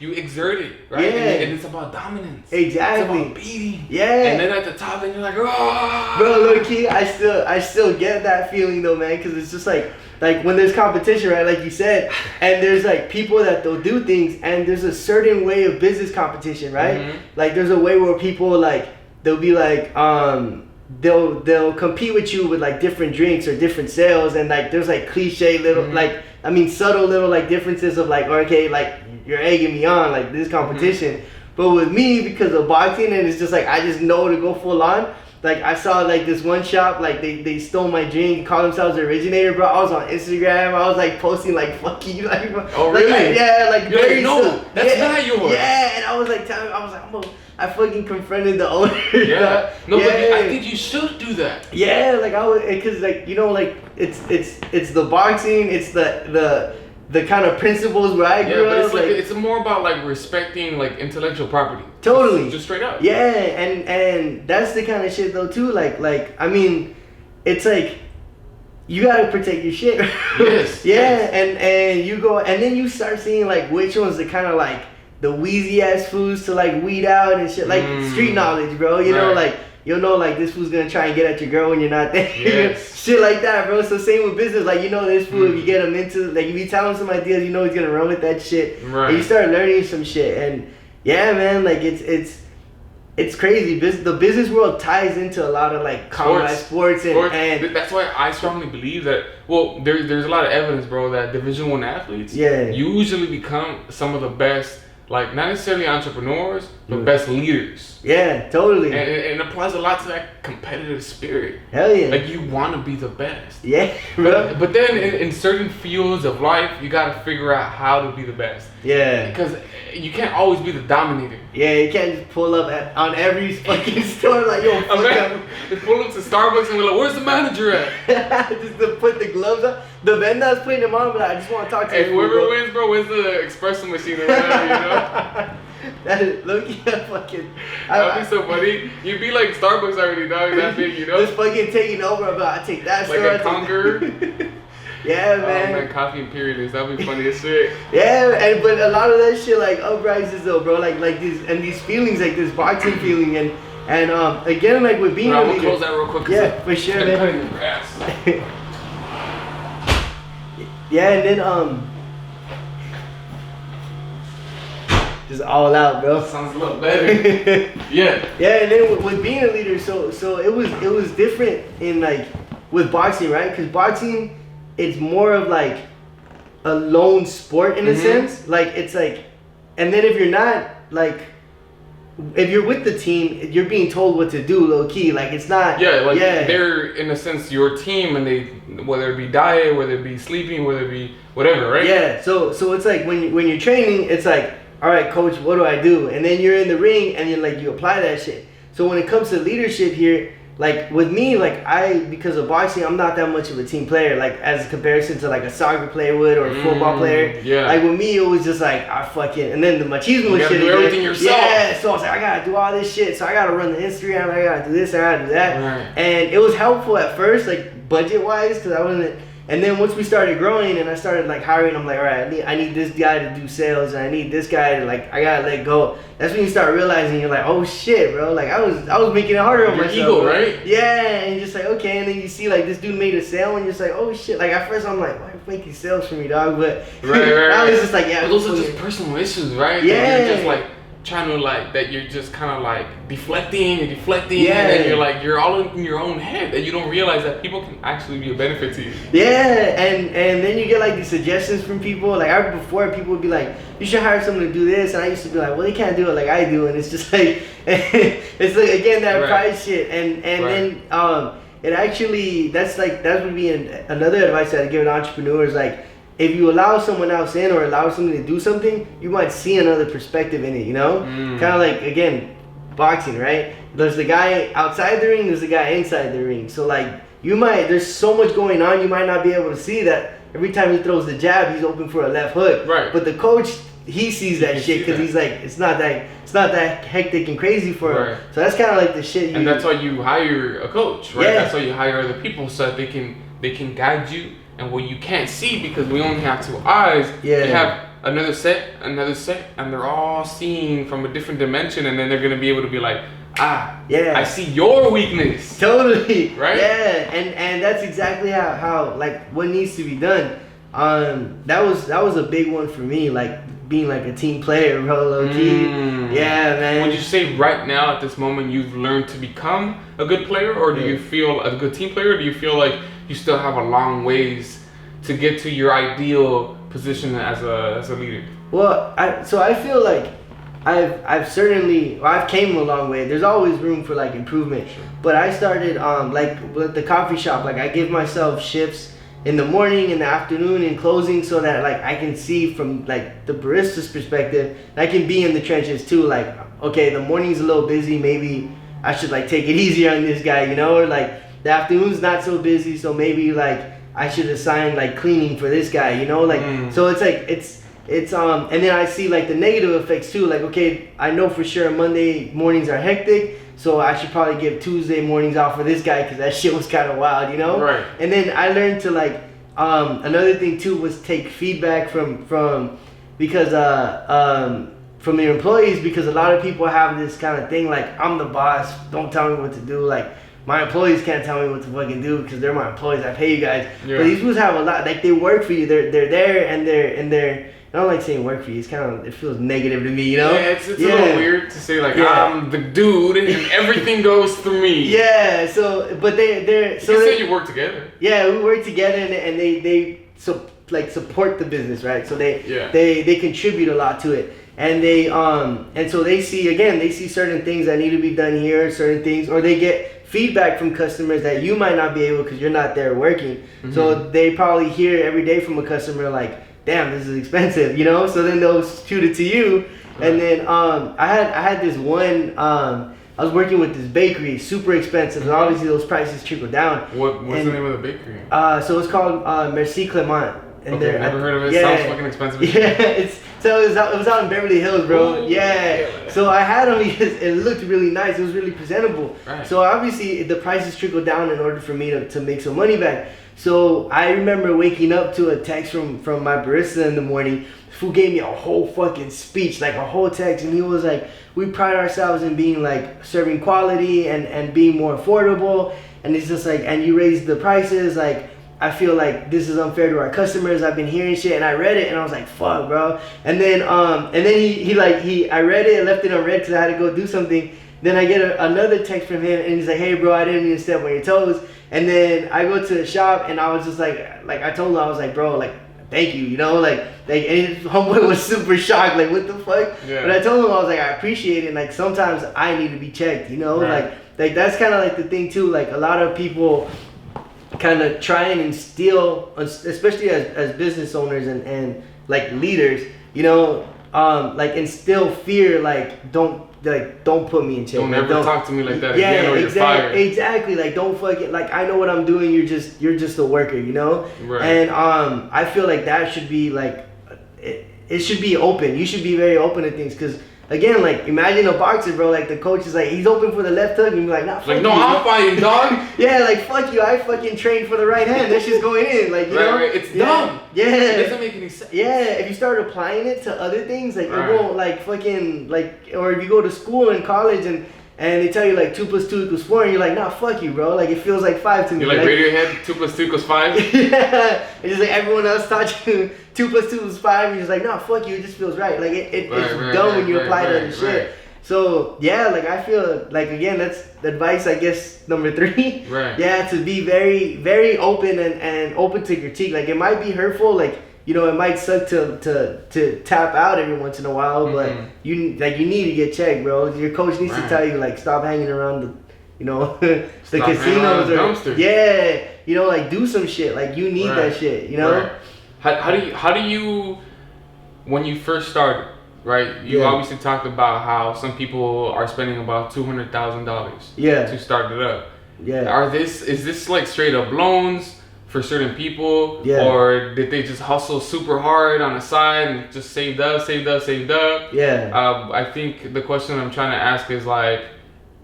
you exert it, right? Yeah. And it's about dominance. Exactly. It's about beating. Yeah. And then at the top, then you're like, oh. Bro, low key, I still get that feeling though, man, because it's just like when there's competition, right, like you said, and there's like people that they'll do things, and there's a certain way of business competition, right? Mm-hmm. Like there's a way where people like. They'll be like, they'll compete with you with like different drinks or different sales, and like there's like cliche little mm-hmm. Subtle little like differences of like, okay, like you're egging me on, like this competition. Mm-hmm. But with me, because of boxing, and it's just like I just know to go full on. Like I saw like this one shop, like they stole my drink, called themselves the originator, bro. I was on Instagram, I was like posting like fuck you, like oh really? Like, yeah, like you're very like, no, that's not yours. Yeah, and I was like I fucking confronted the owner. Yeah. No, yeah. But I think you should do that. Yeah, like I would, cause like you know, like it's the boxing, it's the kind of principles where I grew up. But it's more about like respecting like intellectual property. Totally. Just straight up. Yeah, and that's the kind of shit though too. Like I mean, it's like you gotta protect your shit. Yes. Yeah, yes. and you go, and then you start seeing like which ones are kind of like the wheezy ass foods to like weed out and shit, like street knowledge, bro. You know, like you'll know like this fool's gonna try and get at your girl when you're not there. Yes. Shit like that, bro. So same with business, like you know this fool, if you get him into like if you tell him some ideas, you know he's gonna run with that shit. Right. And you start learning some shit, and yeah, man, like it's crazy. The business world ties into a lot of like combat sports and that's why I strongly believe that. Well, there's a lot of evidence, bro, that Division I athletes usually become some of the best. Like, not necessarily entrepreneurs, but best leaders. Yeah, totally. And it applies a lot to that competitive spirit. Hell yeah. Like, you want to be the best. Yeah, bro. But then in certain fields of life, you got to figure out how to be the best. Yeah. Because you can't always be the dominator. Yeah, you can't just pull up on every fucking store like, yo, fuck up. Just pull up to Starbucks and be like, where's the manager at? Just to put the gloves on. The vendor's putting them on, but I just want to talk to you. Hey, whoever wins, bro, wins the espresso machine or whatever, you know? That is, look, yeah, fucking. That'd be so funny. You'd be like Starbucks already, dog, that big, you know? Just fucking taking over, but I take that like store. Like a conqueror. Yeah, man. Oh, man, coffee imperialist. That'd be funny as shit. Yeah, but a lot of that shit, like, uprises, though, bro. Like these feelings, like this boxing feeling, and again, like, with being I'm gonna close that real quick. Yeah, for sure, man. Cutting the grass. Yeah, and then, just all out, bro. Sounds a little better. Yeah. Yeah, and then with being a leader, so it was different in like with boxing, right? Because boxing, it's more of like a lone sport in a sense. Like it's like, and then if you're not like, if you're with the team, you're being told what to do, low key. Like it's not. Yeah, like they're in a sense your team, and they whether it be diet, whether it be sleeping, whether it be whatever, right? Yeah. So it's like when you're training, it's like, all right, coach, what do I do? And then you're in the ring, and you apply that shit. So when it comes to leadership here, like with me, like because of boxing, I'm not that much of a team player, like as a comparison to like a soccer player would or a football player. Yeah. Like with me, it was just like I fucking, and then the machismo shit. Do everything yourself. Yeah. So I was like, I gotta do all this shit. So I gotta run the Instagram. I gotta do this. I gotta do that. Right. And it was helpful at first, like budget wise, because I wasn't. And then once we started growing and I started like hiring, I'm like, all right, I need this guy to do sales, and I need this guy to like, I gotta let go. That's when you start realizing you're like, oh shit, bro. Like I was making it harder on myself. Ego, bro. right? Yeah, and you're just like, okay, and then you see like this dude made a sale, and you're just like, oh shit. Like at first I'm like, why are you making sales for me, dog? But I was just like, yeah. But those are just personal issues, right? Yeah. That you're just like trying to like that you're just kind of like deflecting, and then you're like you're all in your own head, that you don't realize that people can actually be a benefit to you. Yeah, and then you get like these suggestions from people. Like before, people would be like, you should hire someone to do this, and I used to be like, well, they can't do it like I do, and it's just like it's like again that pride shit, and then it actually, that would be another advice that I give an entrepreneur is like, if you allow someone else in or allow somebody to do something, you might see another perspective in it, you know? Kind of like, again, boxing, right? There's the guy outside the ring, there's the guy inside the ring. So like, there's so much going on, you might not be able to see that every time he throws the jab, he's open for a left hook. Right. But the coach, he sees that shit because he's like, it's not that hectic and crazy for him. So that's kind of like the shit. And that's why you hire a coach, right? That's why you hire other people so that they can guide you. And what you can't see because we only have two eyes, you have another set, and they're all seeing from a different dimension, and then they're gonna be able to be like, I see your weakness. Totally. Right? Yeah, and that's exactly how like what needs to be done. That was a big one for me, like being like a team player, bro, low key. Yeah, man. Would you say right now at this moment you've learned to become a good player, or do you feel a good team player, or do you feel like you still have a long ways to get to your ideal position as a leader? Well, I feel like I've came a long way. There's always room for like improvement. Sure. But I started like with the coffee shop, like I give myself shifts in the morning, in the afternoon, in closing, so that like I can see from like the barista's perspective, and I can be in the trenches too. Like, okay, the morning's a little busy, maybe I should like take it easier on this guy, you know, or like the afternoon's not so busy, so maybe like I should assign like cleaning for this guy, you know, like so it's like it's and then I see like the negative effects too, like okay, I know for sure Monday mornings are hectic, so I should probably give Tuesday mornings off for this guy because that shit was kind of wild, you know. Right. And then I learned to like another thing too was take feedback from because from your employees, because a lot of people have this kind of thing like, I'm the boss, don't tell me what to do, like my employees can't tell me what to fucking do because they're my employees, I pay you guys. But these fools have a lot, like they work for you, they're there and they're I don't like saying work for you. It's kind of, it feels negative to me, you know? Yeah, it's a little weird to say like, I'm the dude and everything goes through me. Yeah, so, but they're so you say you work together. Yeah, we work together and they support the business, right? So they contribute a lot to it. And they and so they see certain things that need to be done here, certain things, or they get feedback from customers that you might not be able because you're not there working. So they probably hear every day from a customer like, damn, this is expensive, you know? So then they'll shoot it to you. And then I had this one, I was working with this bakery, super expensive, and obviously those prices trickle down. What's the name of the bakery? So it's called Merci Clement. And okay, never heard of it. Sounds fucking expensive. Yeah, so it was out in Beverly Hills, bro. Ooh, yeah. So I had them because it looked really nice. It was really presentable. Right. So obviously the prices trickled down in order for me to make some money back. So I remember waking up to a text from my barista in the morning who gave me a whole fucking speech, like a whole text, and he was like, we pride ourselves in being like serving quality and being more affordable, and it's just like, and you raise the prices, like I feel like this is unfair to our customers. I've been hearing shit, and I read it, and I was like, fuck, bro. And then I read it and left it unread because I had to go do something. Then I get another text from him, and he's like, hey, bro, I didn't even step on your toes. And then I go to the shop, and I was just like I told him, I was like, bro, like, thank you, you know, like, and his homeboy was super shocked, like, what the fuck? Yeah. But I told him, I was like, I appreciate it, like, sometimes I need to be checked, you know, right. like that's kind of like the thing too, like, a lot of people kind of try and instill, especially as business owners and like leaders, you know, like instill fear, like, don't put me in check. Don't ever talk to me like that again, or you're fired. Exactly. Like, don't fucking, like, I know what I'm doing. You're just a worker, you know. Right. And I feel like that should be like, it should be open. You should be very open to things, because again, like, imagine a boxer, bro. Like, the coach is like, he's open for the left hook, and you're like, nah, fuck like, you. No, I'm fighting, dog. Yeah, like, fuck you. I fucking trained for the right hand. That shit's going in, like, you know. Right. It's dumb. Yeah. It doesn't make any sense. Yeah, if you start applying it to other things, like, it won't, like, fucking, like, or if you go to school and college and they tell you like 2 + 2 = 4, and you're like, nah, fuck you, bro. Like, it feels like 5 to me. You're like Radiohead, 2 + 2 = 5. Yeah, it's just like everyone else taught you 2 + 2 = 5. And you're just like, nah, fuck you. It just feels right. Like, it's dumb when you apply to other shit. So yeah, like, I feel like, again, that's advice, I guess, number 3. Right. Yeah, to be very, very open and open to critique. Like, it might be hurtful, like, you know, it might suck to tap out every once in a while, but you need to get checked, bro. Your coach needs to tell you, like, stop hanging around you know, the casinos or yeah, you know, like do some shit. Like you need that shit, you know. Right. How do you when you first started, right? You obviously talked about how some people are spending about $200,000 to start it up. Yeah. Is this like straight up loans for certain people, or did they just hustle super hard on the side and just saved up? Yeah. I think the question I'm trying to ask is like,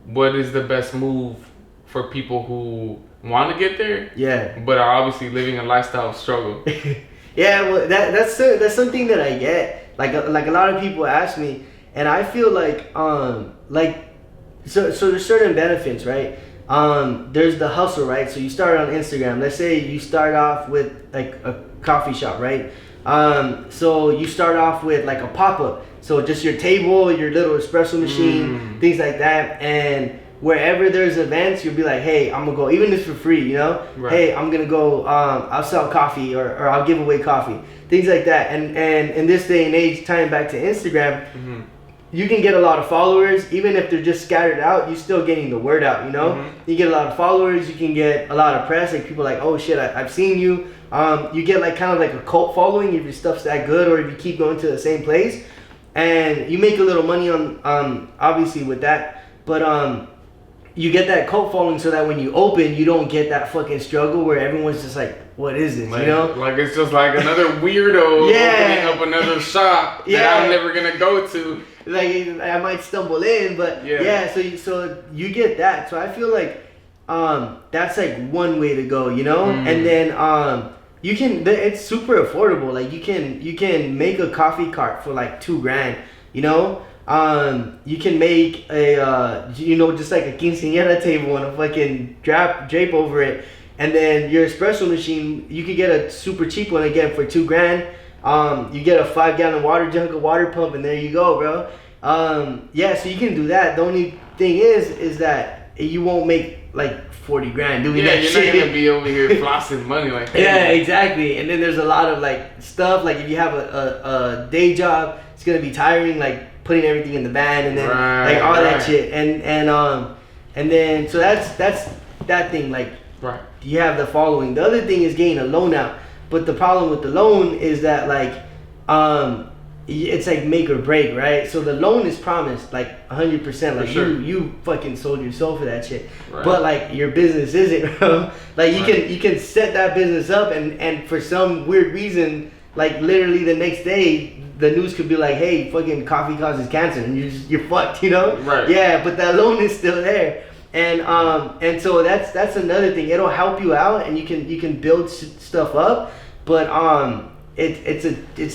what is the best move for people who want to get there? Yeah. But are obviously living a lifestyle of struggle. Yeah, well, that's something that I get. Like a lot of people ask me, and I feel like so there's certain benefits, right? There's the hustle, right? So you start on Instagram. Let's say you start off with like a coffee shop, right? So you start off with like a pop-up. So just your table, your little espresso machine, things like that. And wherever there's events, you'll be like, hey, I'm gonna go, even if it's for free, you know? Right. Hey, I'm gonna go, I'll sell coffee or I'll give away coffee. Things like that. And in this day and age, tying back to Instagram, you can get a lot of followers. Even if they're just scattered out, you're still getting the word out, you know? You get a lot of followers, you can get a lot of press, like people like, oh shit, I've seen you. You get like kind of like a cult following if your stuff's that good, or if you keep going to the same place. And you make a little money on obviously with that. But you get that cult following so that when you open, you don't get that fucking struggle where everyone's just like, what is this, like, you know? Like it's just like another weirdo opening up another shop that I'm never gonna go to. Like I might stumble in, but so you get that. So I feel like that's like one way to go, you know? And then you can, it's super affordable. Like you can make a coffee cart for like $2,000, you know? You can make a just like a quinceañera table and a fucking drape over it, and then your espresso machine, you could get a super cheap one again for $2,000. You get a 5-gallon water jug, a water pump, and there you go, bro. So you can do that. The only thing is that you won't make like $40,000 doing that shit. You're not gonna be over here flossing money like that. Yeah, exactly. And then there's a lot of like stuff, like if you have a day job, it's gonna be tiring, like putting everything in the van and then like all that shit. And then so that's that thing, like you have the following. The other thing is getting a loan out. But the problem with the loan is that like it's like make or break, right? So the loan is promised like 100%. Like you fucking sold your soul for that shit. Right. But like your business isn't, bro. Like you can set that business up and for some weird reason, like literally the next day the news could be like, hey, fucking coffee causes cancer, and you're fucked, you know? Right. Yeah, but that loan is still there. And so that's another thing. It'll help you out, and you can build stuff up, but it's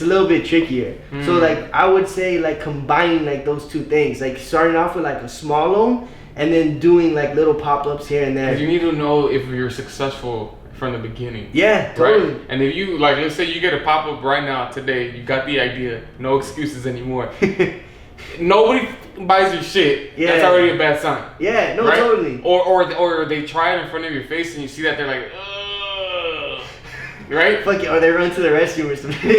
a little bit trickier. So like I would say like combining like those two things, like starting off with like a small loan and then doing like little pop-ups here and there. Because you need to know if you're successful from the beginning. Yeah, totally. Right? And if you like, let's say you get a pop-up right now today, you got the idea, no excuses anymore. Nobody buys your shit. That's already a bad sign. Yeah, no, totally. Or they try it in front of your face and you see that they're like, ugh. Right? Fuck it, or they run to the restroom or something.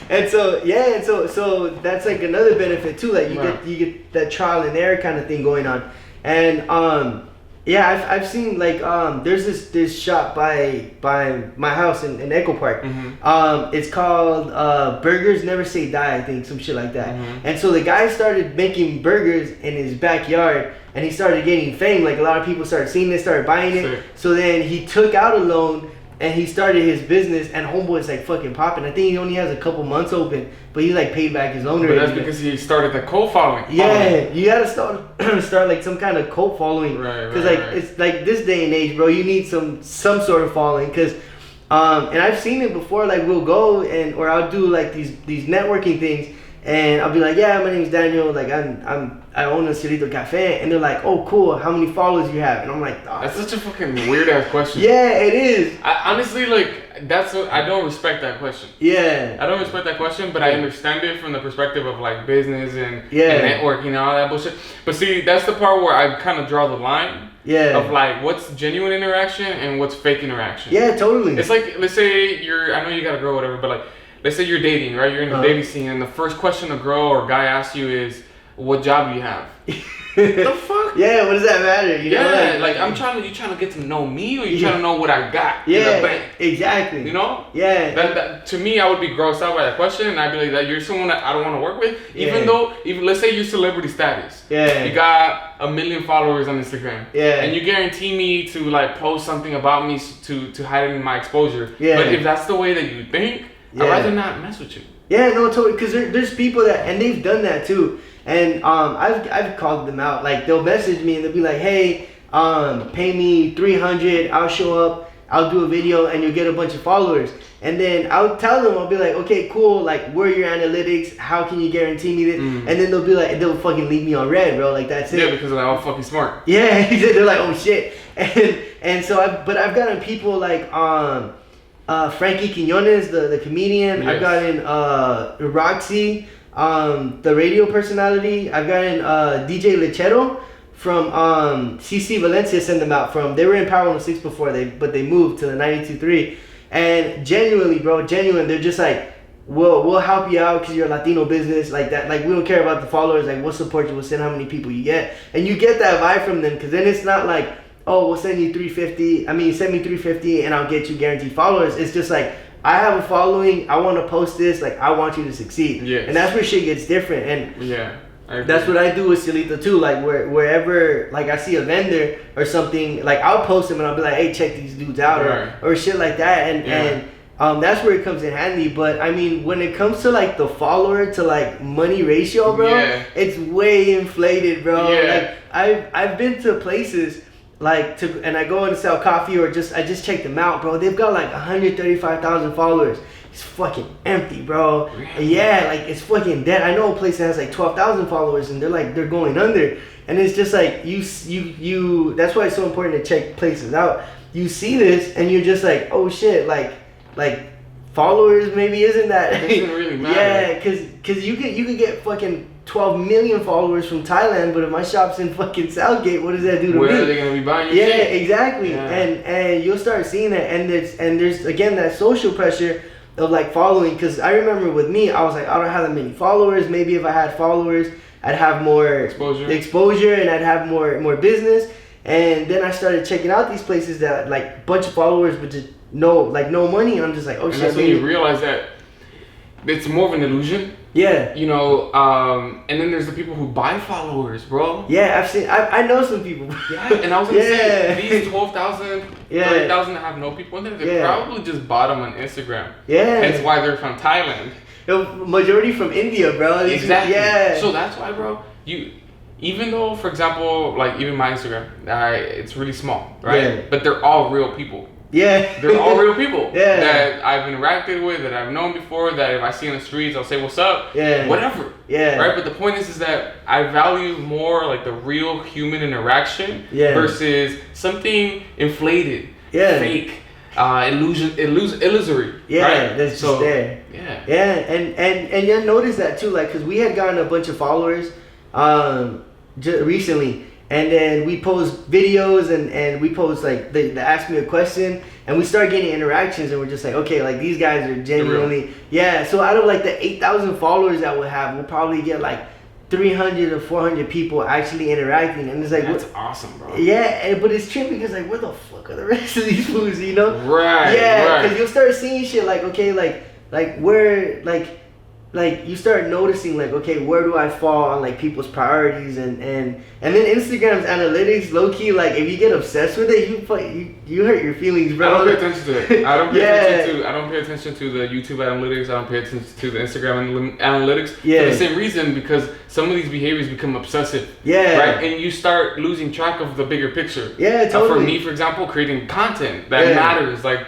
And so that's like another benefit too. Like you get that trial and error kind of thing going on. And I've seen like there's this shop by my house in Echo Park. It's called Burgers Never Say Die, I think, some shit like that. And so the guy started making burgers in his backyard, and he started getting fame. Like a lot of people started seeing it, started buying it. So then he took out a loan and he started his business, and homeboy's like fucking popping. I think he only has a couple months open, but he like paid back his loan already. But that's because he started the cult following. Yeah, you gotta start like some kind of cult following, because it's like this day and age, bro. You need some sort of following, because and I've seen it before. Like we'll go or I'll do like these networking things, and I'll be like, yeah, my name's Daniel. Like I own a Cielito Cafe, and they're like, oh, cool. How many followers you have? And I'm like, oh. That's such a fucking weird ass question. Yeah, it is. I honestly, like, that's what I don't respect that question. Yeah. I don't respect that question, but I understand it from the perspective of like business and networking and all that bullshit. But see, that's the part where I kind of draw the line. Yeah. Of like what's genuine interaction and what's fake interaction. Yeah, totally. It's like, let's say I know you got a girl or whatever, but like, let's say you're dating, right? You're in the dating scene, and the first question a girl or guy asks you is, what job you have. The fuck? Yeah, what does that matter? You know, like you trying to get to know me, or you trying to know what I got in the bank? Exactly. You know? Yeah. That to me, I would be grossed out by that question, and I'd be like, that you're someone that I don't want to work with, even let's say you're celebrity status. Yeah. You got 1 million followers on Instagram. Yeah. And you guarantee me to like post something about me to heighten my exposure. Yeah. But if that's the way that you think, I'd rather not mess with you. Yeah, no, totally. Because there's people that, and they've done that too. And I've called them out. Like, they'll message me and they'll be like, hey, pay me $300, I'll show up, I'll do a video, and you'll get a bunch of followers. And then I'll tell them, I'll be like, okay, cool, like, where are your analytics? How can you guarantee me this? And then they'll be like, they'll fucking leave me on red, bro. Like, that's it. Yeah, because they're all fucking smart. Yeah, they're like, oh shit. And so I've gotten people like Frankie Quinones, the comedian. Yes. I've gotten Roxy, the radio personality. I've gotten DJ Lechero from CC Valencia. Send them out from. They were in Power 106 before but they moved to the 92.3. And genuinely, bro, they're just like, we'll help you out because you're a Latino business, like that. Like, we don't care about the followers. Like, we'll support you. We'll send how many people you get, and you get that vibe from them. Because then it's not like, oh, we'll send you $350. I mean, send me $350 and I'll get you guaranteed followers. It's just like, I have a following. I want to post this. Like, I want you to succeed. Yes. And that's where shit gets different. And yeah, that's what I do with Cielito too. Like, wherever like I see a vendor or something, like, I'll post them and I'll be like, hey, check these dudes out, or shit like that. And that's where it comes in handy. But I mean, when it comes to like the follower to like money ratio, bro, it's way inflated, bro. Yeah. Like, I've been to places like and I go in to sell coffee, or I just check them out, bro. They've got like 135,000 followers. It's fucking empty, bro. Yeah, like, it's fucking dead. I know a place that has like 12,000 followers and they're going under. And it's just like, you that's why it's so important to check places out. You see this and you're just like, oh shit, like followers maybe isn't that. It doesn't really matter. Yeah, cause you could get fucking 12 million followers from Thailand, but if my shop's in fucking Southgate, what does that do to me? Where are they gonna be buying your shit? Yeah, exactly. Yeah. And you'll start seeing that, and there's again that social pressure of like following. Because I remember with me, I was like, I don't have that many followers. Maybe if I had followers, I'd have more exposure, and I'd have more business. And then I started checking out these places that like bunch of followers, but just no money. And I'm just like, oh shit. That's when you realize that it's more of an illusion. Yeah. You know, and then there's the people who buy followers, bro. Yeah, I know some people. Yeah, and I was gonna say, these 12,000, 30,000 that have no people in there, they probably just bought them on Instagram. Yeah. That's why they're from Thailand. Majority from India, bro. Exactly. Yeah. So that's why, bro, even though, for example, like even my Instagram, it's really small, right? Yeah. But they're all real people. Yeah. They're all real people that I've interacted with, that I've known before, that if I see in the streets, I'll say, what's up? Yeah. Whatever. Yeah. Right? But the point is that I value more like the real human interaction versus something inflated, fake, illusory. Yeah, right? that's just there. Yeah. Yeah, and you'll notice that too, like, because we had gotten a bunch of followers recently. And then we post videos and we post like they ask me a question and we start getting interactions and we're just like, okay, like these guys are genuinely so out of like the 8,000 followers that we'll have, we'll probably get like 300 or 400 people actually interacting, and it's like, that's awesome, bro. Yeah, but it's trippy because like, where the fuck are the rest of these fools, you know? Right. Yeah, because you'll start seeing shit like, okay, like where like you start noticing like, okay, where do I fall on like people's priorities, and then Instagram's analytics, low key, like if you get obsessed with it, you hurt your feelings, bro. I don't pay attention to it. I don't pay attention to the YouTube analytics. I don't pay attention to the Instagram analytics for the same reason, because some of these behaviors become obsessive. Yeah. Right, and you start losing track of the bigger picture. Yeah, totally. For me, for example, creating content that matters, like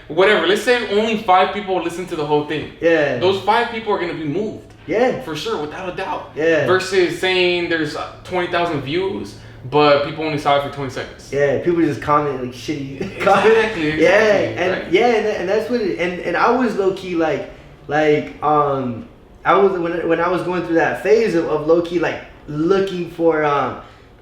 whatever. Let's say only 5 people listen to the whole thing. Yeah. Those 5 people are gonna be moved. Yeah. For sure, without a doubt. Yeah. Versus saying there's 20,000 views, but people only saw it for 20 seconds. Yeah. People just comment like shitty. Exactly. Yeah. And right? And that's what it. And I was low key like I was when I was going through that phase of low key like looking for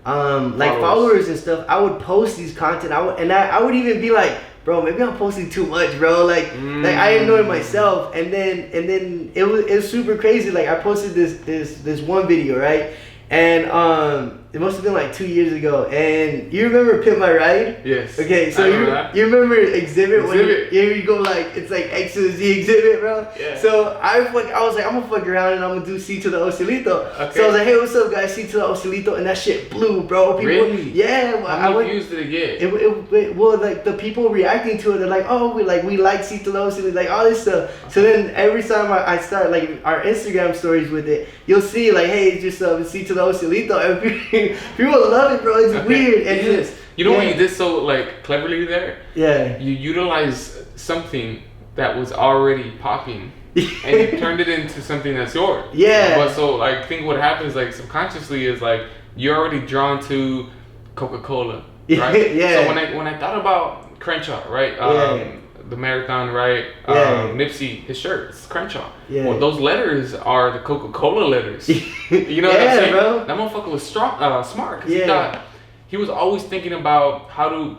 like followers and stuff, I would post these content. I would even be like, bro, maybe I'm posting too much, bro. Like I annoy myself, and then it was super crazy. Like I posted this one video, right? And it must have been like 2 years ago. And you remember Pimp My Ride? Yes. Okay, so you remember Exhibit? When you go like, it's like X to the Z Exhibit, bro. Yeah. So I was like, I'm gonna fuck around and I'm gonna do C to the O Cielito. Okay. So I was like, hey, what's up, guys? C to the O Cielito, and that shit blew, bro. People, really? Yeah. How many views did it get? Well, like the people reacting to it, they're like, oh, we like C to the O Cielito, like all this stuff. Okay. So then every time I start like our Instagram stories with it, you'll see like, hey, it's just C to the O Cielito, and people love it, bro. It's weird. And just, you know what you did so like cleverly there? Yeah. You utilized something that was already popping and you turned it into something that's yours. Yeah. But so like, think what happens like subconsciously is like you're already drawn to Coca-Cola, right? Yeah. So when I thought about Crenshaw, right? The marathon, right? Nipsey, his shirt, it's Crenshaw. Yeah. Well, those letters are the Coca-Cola letters. You know what I'm saying? Bro. That motherfucker was smart because he thought he was always thinking about how to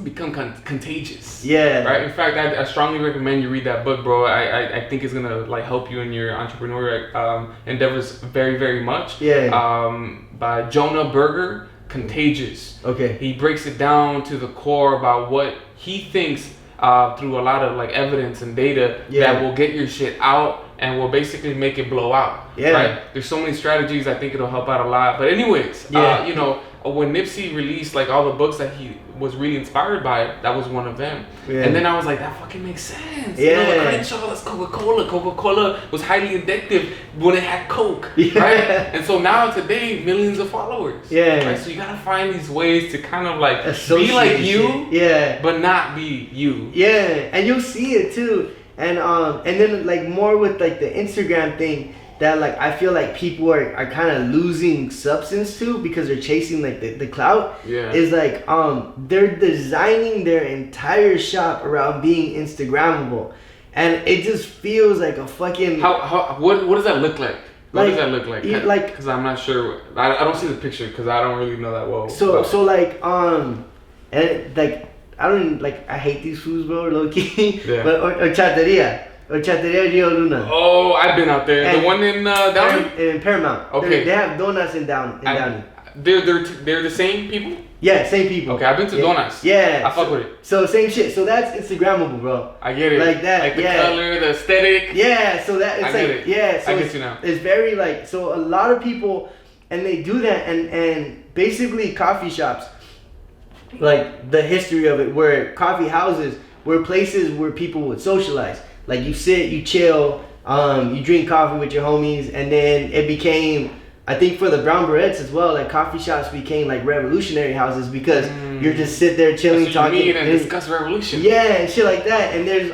become contagious. Yeah. Right. In fact, I strongly recommend you read that book, bro. I think it's gonna like help you in your entrepreneurial endeavors very, very much. Yeah. By Jonah Berger, Contagious. Okay. He breaks it down to the core about what he thinks. Through a lot of like evidence and data that will get your shit out and will basically make it blow out. Yeah. Right? There's so many strategies. I think it'll help out a lot. But anyways, you know, when Nipsey released like all the books that he was really inspired by, that was one of them. Yeah. And then I was like, that fucking makes sense. Yeah. You know, like Crenshaw, that's Coca-Cola. Coca-Cola was highly addictive when it had Coke. Yeah. Right? And so now today, millions of followers. Yeah. Right? So you gotta find these ways to kind of like be like you, but not be you. Yeah. And you'll see it too. And then like more with like the Instagram thing that like I feel like people are kind of losing substance to because they're chasing like the clout. Yeah. Is like they're designing their entire shop around being Instagrammable, and it just feels like a fucking. What does that look like? What does that look like? Like, because I'm not sure. I don't see the picture because I don't really know that well. So like and like I don't like I hate these foods, bro, low key. Yeah. But horchateria. Horchateria Rio Luna. Oh, I've been out there. And the one in Downey? In Paramount. Okay. They have donuts in Downey. They're the same people? Yeah, same people. Okay, I've been to donuts. Yeah. I fuck with it. So same shit. So that's Instagrammable, bro. I get it. Like that. Like the color, the aesthetic. Yeah, so that it's like yeah, so I get you now. It's very like so a lot of people and they do that and basically coffee shops, like the history of it, where coffee houses were places where people would socialize. Like you sit, you chill, you drink coffee with your homies, and then it became, I think for the brown berets as well, like coffee shops became like revolutionary houses because you're just sit there chilling, talking, and discuss revolution. Yeah, and shit like that. And there's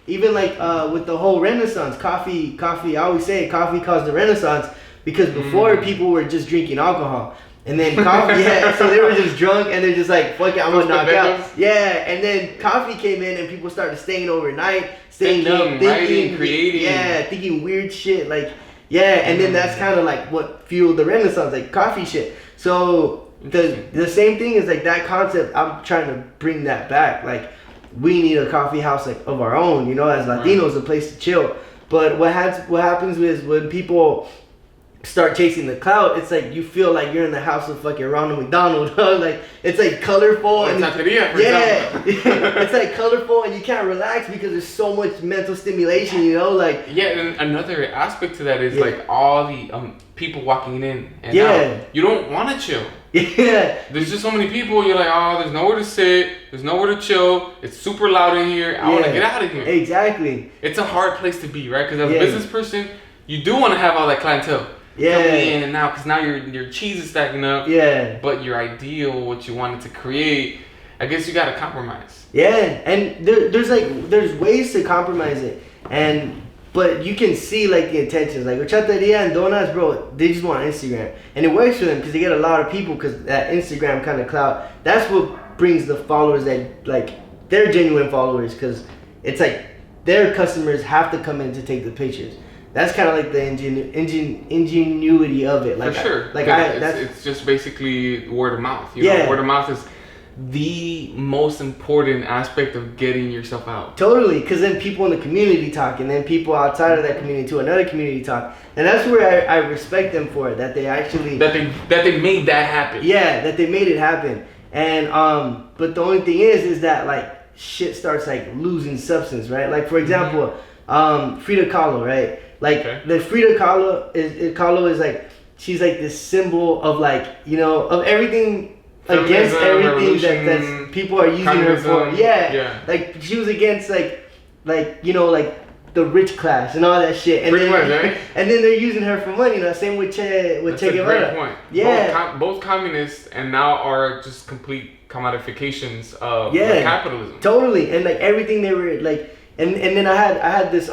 even like with the whole Renaissance, coffee. I always say coffee caused the Renaissance because before people were just drinking alcohol. And then coffee, so they were just drunk and they're just like, fuck it, I'm gonna knock out. Yeah, and then coffee came in and people started staying overnight, staying up, thinking, creating. Yeah, thinking weird shit, like, yeah, and then that's kind of like what fueled the Renaissance, like coffee shit. So the same thing is like that concept, I'm trying to bring that back. Like, we need a coffee house like of our own, you know, as Latinos, a place to chill. But what happens is when people start chasing the clout, it's like you feel like you're in the house of fucking Ronald McDonald. Like it's like colorful and it's like colorful and you can't relax because there's so much mental stimulation, you know, like and another aspect to that is like all the people walking in and out. You don't want to chill. Yeah, there's just so many people. You're like, oh, there's nowhere to sit, there's nowhere to chill, it's super loud in here, I want to get out of here. Exactly. It's a hard place to be, right? Because as a business person, you do want to have all that clientele coming in and out, because now your cheese is stacking up. Yeah. But your ideal, what you wanted to create, I guess you gotta compromise. Yeah, and there's ways to compromise it, but you can see like the intentions. Like Horchateria and Donuts, bro, they just want Instagram, and it works for them because they get a lot of people because that Instagram kind of clout. That's what brings the followers that like they're genuine followers because it's like their customers have to come in to take the pictures. that's kind of like the ingenuity of it. Like, for sure. Like it's just basically word of mouth. You know, word of mouth is the most important aspect of getting yourself out. Totally, because then people in the community talk, and then people outside of that community to another community talk, and that's where I respect them for it, that they actually that they made that happen. Yeah, that they made it happen. And but the only thing is that like shit starts like losing substance, right? Like for example, Frida Kahlo, right? Like the Frida Kahlo is like, she's like this symbol of like, you know, of everything. Against everything that people are using her for. Yeah. Like she was against like you know, like the rich class and all that shit. And pretty much, right? And then they're using her for money. You know, same with Che Guevara. That's a great point. Yeah. Both communists and now are just complete commodifications of capitalism. Totally. And like everything they were like, and then I had this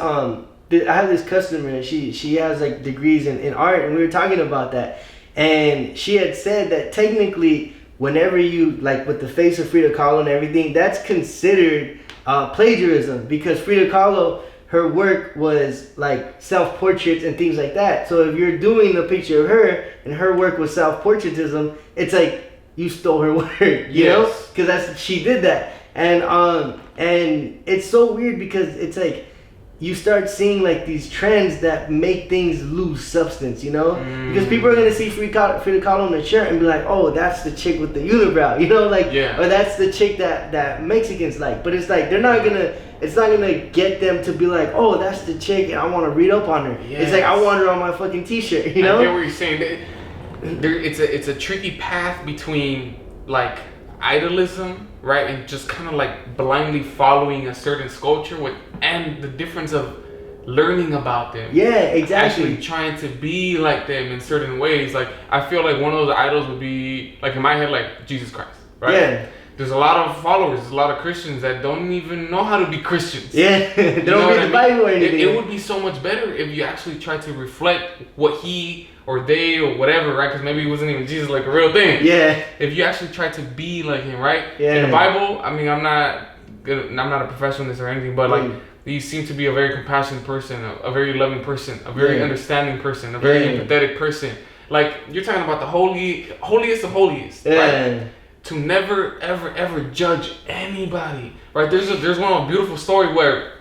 customer, and she has like degrees in art, and we were talking about that, and she had said that technically, whenever you, like with the face of Frida Kahlo and everything, that's considered plagiarism, because Frida Kahlo, her work was like self-portraits and things like that. So if you're doing a picture of her and her work was self-portraitism, it's like you stole her work, you know? Because she did that. And it's so weird because it's like, you start seeing like these trends that make things lose substance, you know? Because people are gonna see Frida Kahlo on the shirt and be like, oh, that's the chick with the unibrow, you know? Like, or that's the chick that Mexicans like. But it's like, it's not gonna get them to be like, oh, that's the chick and I wanna read up on her. It's like, I want her on my fucking t-shirt, you know? I get what you're saying. It's a tricky path between like idolism, right, and just kind of like blindly following a certain sculpture and the difference of learning about them. Yeah, exactly. Actually trying to be like them in certain ways. Like I feel like one of those idols would be like in my head like Jesus Christ, right? Yeah. There's a lot of followers, there's a lot of Christians that don't even know how to be Christians. Yeah, they don't read the Bible or anything. It would be so much better if you actually tried to reflect what he or they or whatever, right? Because maybe it wasn't even Jesus like a real thing. Yeah. If you actually tried to be like him, right? Yeah. In the Bible, I mean, I'm not a professional in this or anything, but like you seem to be a very compassionate person, a very loving person, a very understanding person, a very empathetic person. Like you're talking about the holiest of holiest, right? To never ever ever judge anybody, right? There's one beautiful story where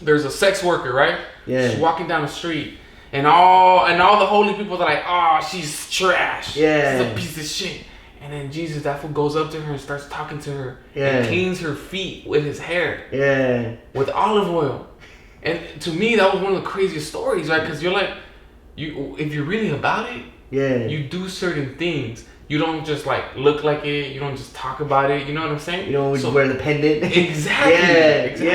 there's a sex worker, right? Yeah. She's walking down the street, and all the holy people are like, oh, she's trash. Yeah. She's a piece of shit. And then Jesus, that fool goes up to her and starts talking to her and cleans her feet with his hair. Yeah. With olive oil. And to me, that was one of the craziest stories, right? Because you're like, if you're really about it, you do certain things. You don't just like look like it. You don't just talk about it. You know what I'm saying? You don't wear the pendant. Exactly.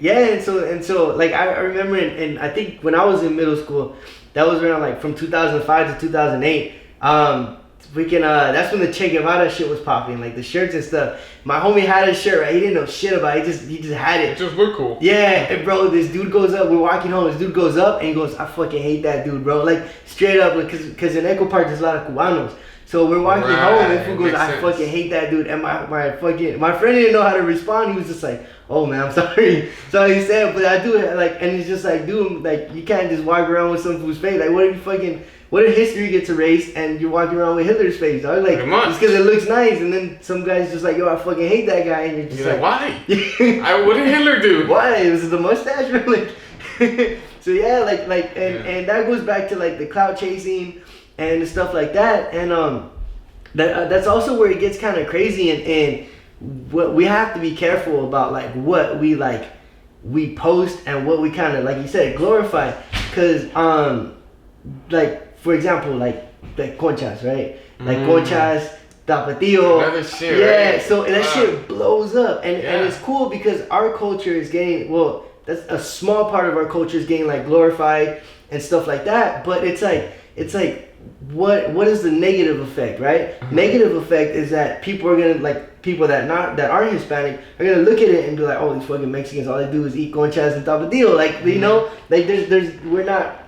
And so like I remember, and I think when I was in middle school, that was around like from 2005 to 2008. That's when the Che Guevara shit was popping, like the shirts and stuff. My homie had a shirt, right? He didn't know shit about it. He just had it. It just looked cool. Yeah, and bro, this dude goes up. We're walking home. This dude goes up and he goes, I fucking hate that dude, bro. Like straight up, because in Echo Park there's a lot of Cubanos. So we're walking home and fool goes, I fucking hate that dude. And my friend didn't know how to respond. He was just like, oh man, I'm sorry. So he said, but I do it like, and it's just like, dude, like you can't just walk around with some fool's face. Like what if history gets erased and you're walking around with Hitler's face, dog? Like, just because it looks nice, and then some guy's just like, yo, I fucking hate that guy, and you're just like, why? What did Hitler do? Why? It was the mustache, like. So yeah, and that goes back to like the clout chasing and stuff like that, and that's also where it gets kind of crazy, and what we have to be careful about, like what we post and what we kind of, like you said, glorify, because like. For example, like conchas, right? Like conchas, tapatio. Another shit, right? So that shit blows up, and it's cool because our culture is getting, well, that's a small part of our culture is getting like glorified and stuff like that. But it's like what is the negative effect, right? Negative effect is that people are gonna, like, people that aren't Hispanic are gonna look at it and be like, oh, these fucking Mexicans, all they do is eat conchas and tapatio, like you know, like we're not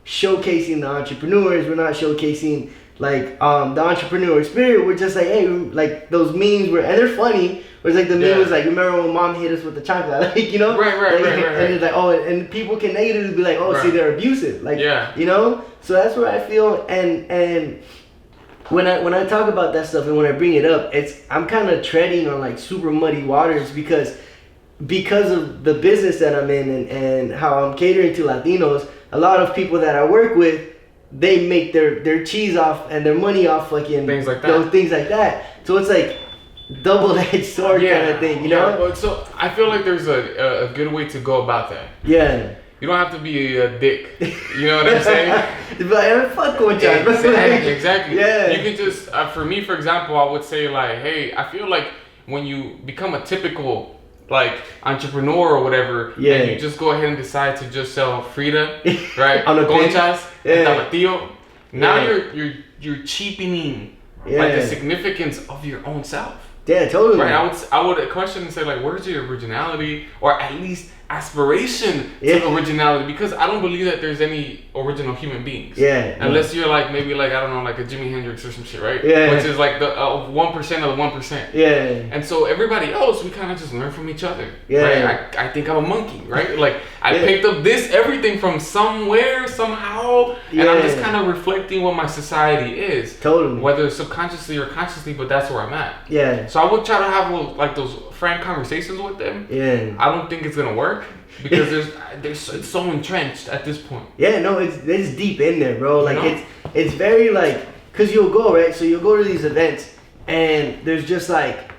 showcasing the entrepreneurs. We're not showcasing the entrepreneur spirit, we're just like, hey, like those memes were, and they're funny. Where it's like the meme was like, remember when mom hit us with the chocolate, like, you know? Right. And it's like, oh, and people can negatively be like, oh, see, they're abusive, like, you know? So that's where I feel, and when I talk about that stuff and when I bring it up, I'm kind of treading on like super muddy waters because of the business that I'm in and how I'm catering to Latinos. A lot of people that I work with, they make their cheese off and their money off fucking things like that. Those things like that. So it's like double-edged sword kind of thing, you know? But so I feel like there's a good way to go about that. Yeah. You don't have to be a dick. You know what I'm saying? Like, fuck conchas. Exactly. Yeah. You can just, for me, for example, I would say like, hey, I feel like when you become a typical like entrepreneur or whatever, and you just go ahead and decide to just sell Frida, right? On the conchas, tapatio. Now you're cheapening like the significance of your own self. Yeah, totally. Right. I would question and say like, where's your originality, or at least aspiration to originality? Because I don't believe that there's any original human beings. Unless you're like maybe like I don't know, like a Jimi Hendrix or some shit, right? Which is like the 1% of the 1%. And so everybody else, we kind of just learn from each other. Right. I think I'm a monkey, right? Like I picked up everything from somewhere somehow, and I'm just kind of reflecting what my society is. Totally. Whether subconsciously or consciously, but that's where I'm at. So I would try to have like those frank conversations with them. I don't think it's gonna work because it's so entrenched at this point. No, it's deep in there, bro. Like it's very like, cause you'll go right, so you'll go to these events and there's just like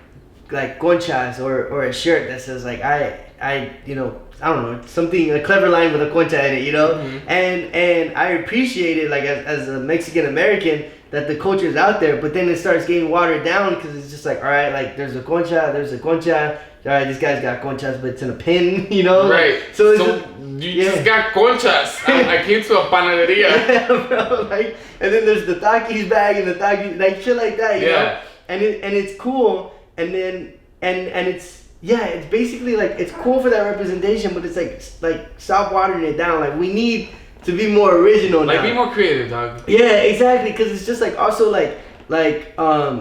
conchas or a shirt that says like I you know, I don't know, something, a clever line with a concha in it, you know. And I appreciate it like as a Mexican American that the culture is out there, but then it starts getting watered down because it's just like, all right, like there's a concha. All right, this guy's got conchas, but it's in a pin, you know? Right. So you just got conchas. I came to a panaderia. Bro, like, and then there's the Takis bag and the Takis, like shit like that, you know? And it's cool, and then, and it's, it's basically like, it's cool for that representation, but it's like stop watering it down. Like we need to be more original now. Like be more creative, dog. Yeah, exactly, because it's just like, also like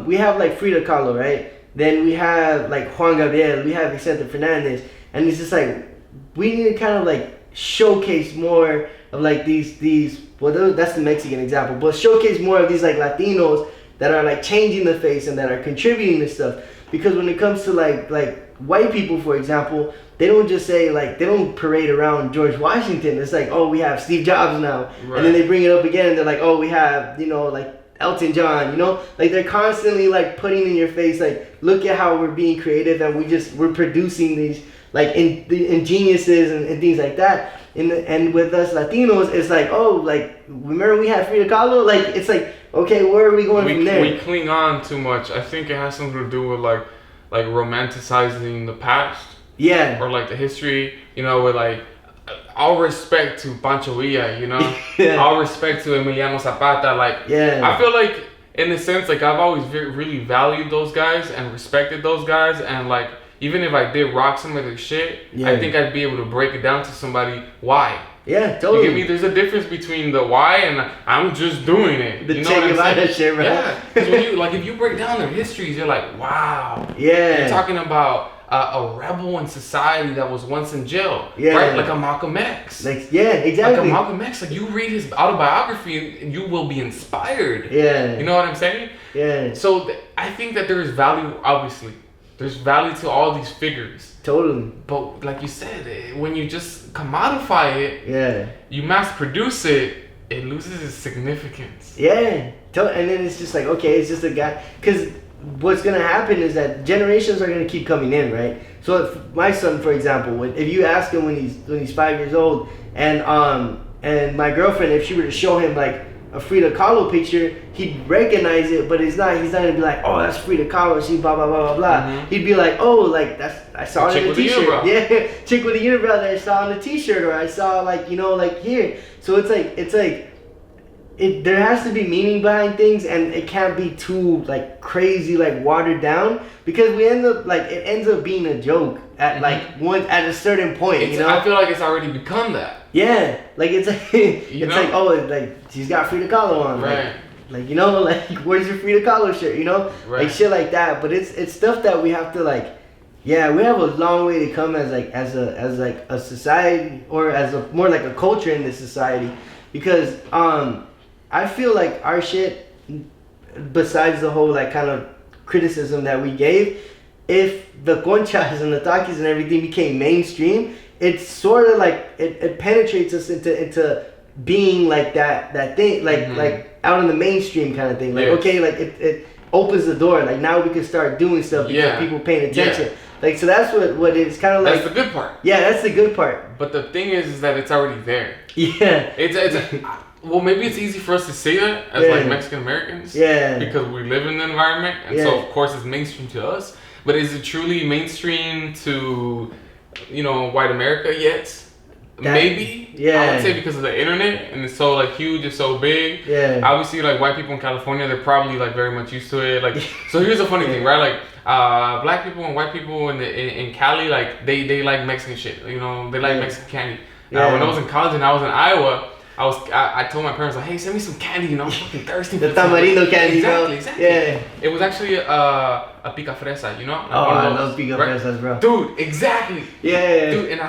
we have like Frida Kahlo, right? Then we have like Juan Gabriel, we have Vicente Fernandez, and it's just like we need to kind of like showcase more of like these that's the Mexican example, but showcase more of these like Latinos that are like changing the face and that are contributing to stuff. Because when it comes to like white people, for example, they don't just say like, they don't parade around George Washington. It's like, oh, we have Steve Jobs now, and then they bring it up again and they're like, oh, we have, you know, like Elton John, you know, like they're constantly like putting in your face, like, look at how we're being creative and we're producing these like the ingeniouses and things like that. And with us Latinos, it's like, oh, like remember we had Frida Kahlo? Like it's like, okay, where are we going from there? We cling on too much. I think it has something to do with like romanticizing the past. Or like the history, you know, with like all respect to Pancho Villa, you know, all respect to Emiliano Zapata. Like, I feel like in a sense, like I've always really valued those guys and respected those guys, and like even if I did rock some of their shit, I think I'd be able to break it down to somebody why. Totally. You get me? There's a difference between the why and I'm just doing it. The, you know what I'm saying? Shit, right? Because when you like, if you break down their histories, you're like, wow. You're talking about a rebel in society that was once in jail, right? Like a Malcolm X. Like, exactly. Like a Malcolm X. Like you read his autobiography and you will be inspired. You know what I'm saying? So I think that there is value, obviously. There's value to all these figures. Totally. But like you said, when you just commodify it, you mass produce it, it loses its significance. And then it's just like, okay, it's just a guy. Because what's going to happen is that generations are going to keep coming in, right? So if my son, for example, if you ask him when he's 5 years old, and my girlfriend, if she were to show him like a Frida Kahlo picture, he'd recognize it, but he's not gonna be like, oh, that's Frida Kahlo, she blah blah blah blah blah. He'd be like, oh, like I saw it in the t-shirt. Chick with the unibrow that I saw on the t-shirt, or I saw like, you know, like here. So it's like there has to be meaning behind things, and it can't be too like crazy, like watered down, because we end up like, it ends up being a joke at like at a certain point. You know, I feel like it's already become that. Like it's like it's like, oh, like she's got Frida Kahlo on, right? like, you know, like, where's your Frida Kahlo shirt, you know, right. like shit like that. But it's stuff that we have to like, yeah, we have a long way to come as a society, or as a more like a culture in this society, because I feel like our shit, besides the whole like kind of criticism that we gave, if the conchas and the takis and everything became mainstream, it's sort of like it penetrates us into being like that thing, like like out in the mainstream kind of thing. Like okay, like it opens the door. Like now we can start doing stuff because people paying attention. Yeah. Like so that's what it's kind of like. That's the good part. Yeah, that's the good part. But the thing is that it's already there. Yeah. It's well, maybe it's easy for us to say that as like Mexican Americans. Yeah. Because we live in the environment, and so of course it's mainstream to us. But is it truly mainstream to, you know, white America yet? Maybe. Yeah. I would say because of the internet, and it's so like huge, it's so big. Yeah. Obviously, like white people in California, they're probably like very much used to it. Like, so here's the funny thing, right? Like, black people and white people in Cali, like they like Mexican shit. You know, they like Mexican candy. When I was in college and I was in Iowa, I told my parents like, hey, send me some candy. You know, I'm fucking thirsty. The tamarindo candy. Exactly. Yeah. It was actually a pica fresa. You know. Like I love pica fresas, bro. Dude, exactly. Yeah. Dude, and I